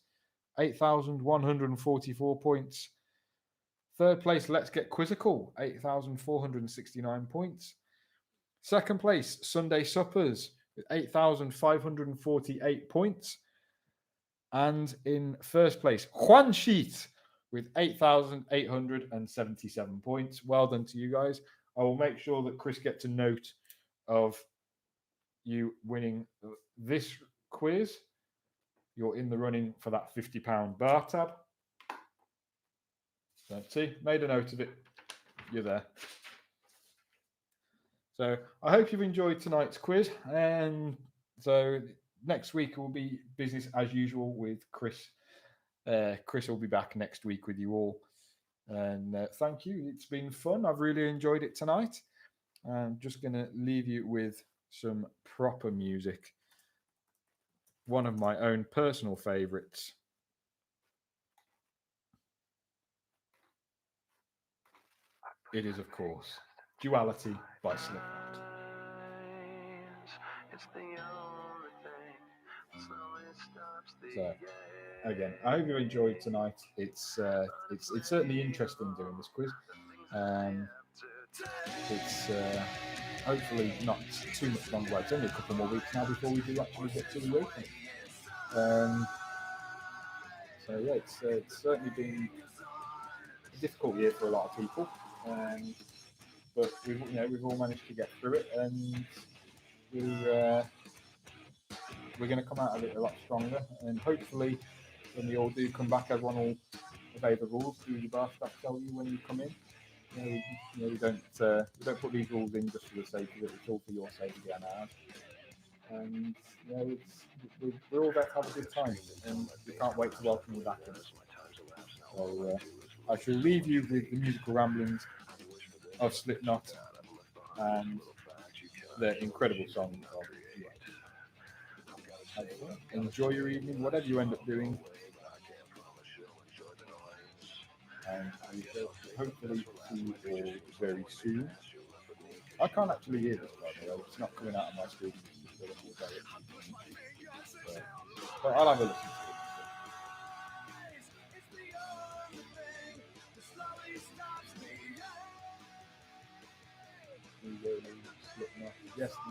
8,144 points. 3rd place, Let's Get Quizzical, 8,469 points. 2nd place, Sunday Suppers with 8,548 points. And in 1st place, Juan Sheet with 8,877 points. Well done to you guys. I will make sure that Chris gets a note of you winning this quiz. You're in the running for that £50 bar tab. So, see, made a note of it. You're there. So I hope you've enjoyed tonight's quiz. And so next week will be business as usual with Chris. Chris will be back next week with you all. And thank you. It's been fun. I've really enjoyed it tonight. I'm just going to leave you with some proper music. One of my own personal favorites. It is, of course, Duality by Slipknot. So, again, I hope you enjoyed tonight. It's certainly interesting doing this quiz. It's hopefully not too much longer. It's only a couple more weeks now before we do actually get to the opening. So yeah, it's certainly been a difficult year for a lot of people, but we've all managed to get through it, and we're going to come out of it a lot stronger. And hopefully, when we all do come back, everyone will obey the rules. Do the bar staff tell you when you come in? We don't put these rules in just for the sake of it. It's all for your safety and ours. And we're all there to have a good time, and we can't wait to welcome you back in. So I shall leave you with the musical ramblings of Slipknot and their incredible song of enjoy your evening, whatever you end up doing, and we will hopefully see you all very soon. I can't actually hear this, by the way. It's not coming out of my screen. But I'll have a listen to it.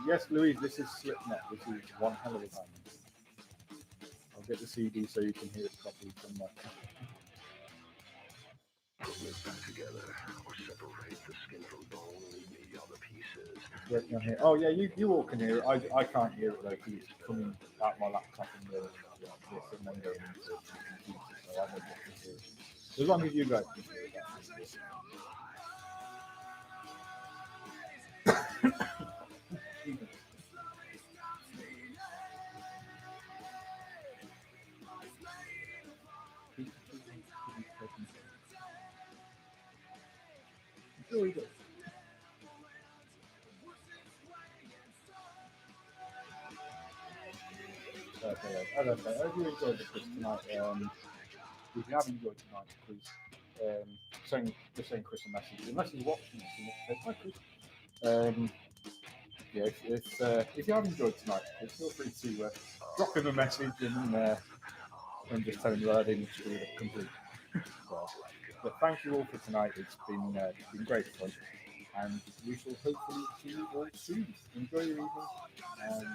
Yes, Louise, this is Slipknot. This is one hell of a band. I'll get the CD so you can hear it properly from my. Oh yeah, you all can hear it. I can't hear it though because it's coming out my laptop and the and then going into the computer, so I don't get to hear it. As long as you guys can hear it. Sure you do. Okay, as I say, I hope you enjoyed the quiz tonight. If you have enjoyed tonight's quiz, just send Chris a message. Unless he's watching this, hi Chris. Yeah, if you have enjoyed tonight's quiz, feel free to drop him a message and just tell him that I didn't screw it up completely. So, but thank you all for tonight. It's been great fun, and we shall hopefully see you all soon. Enjoy your evening, and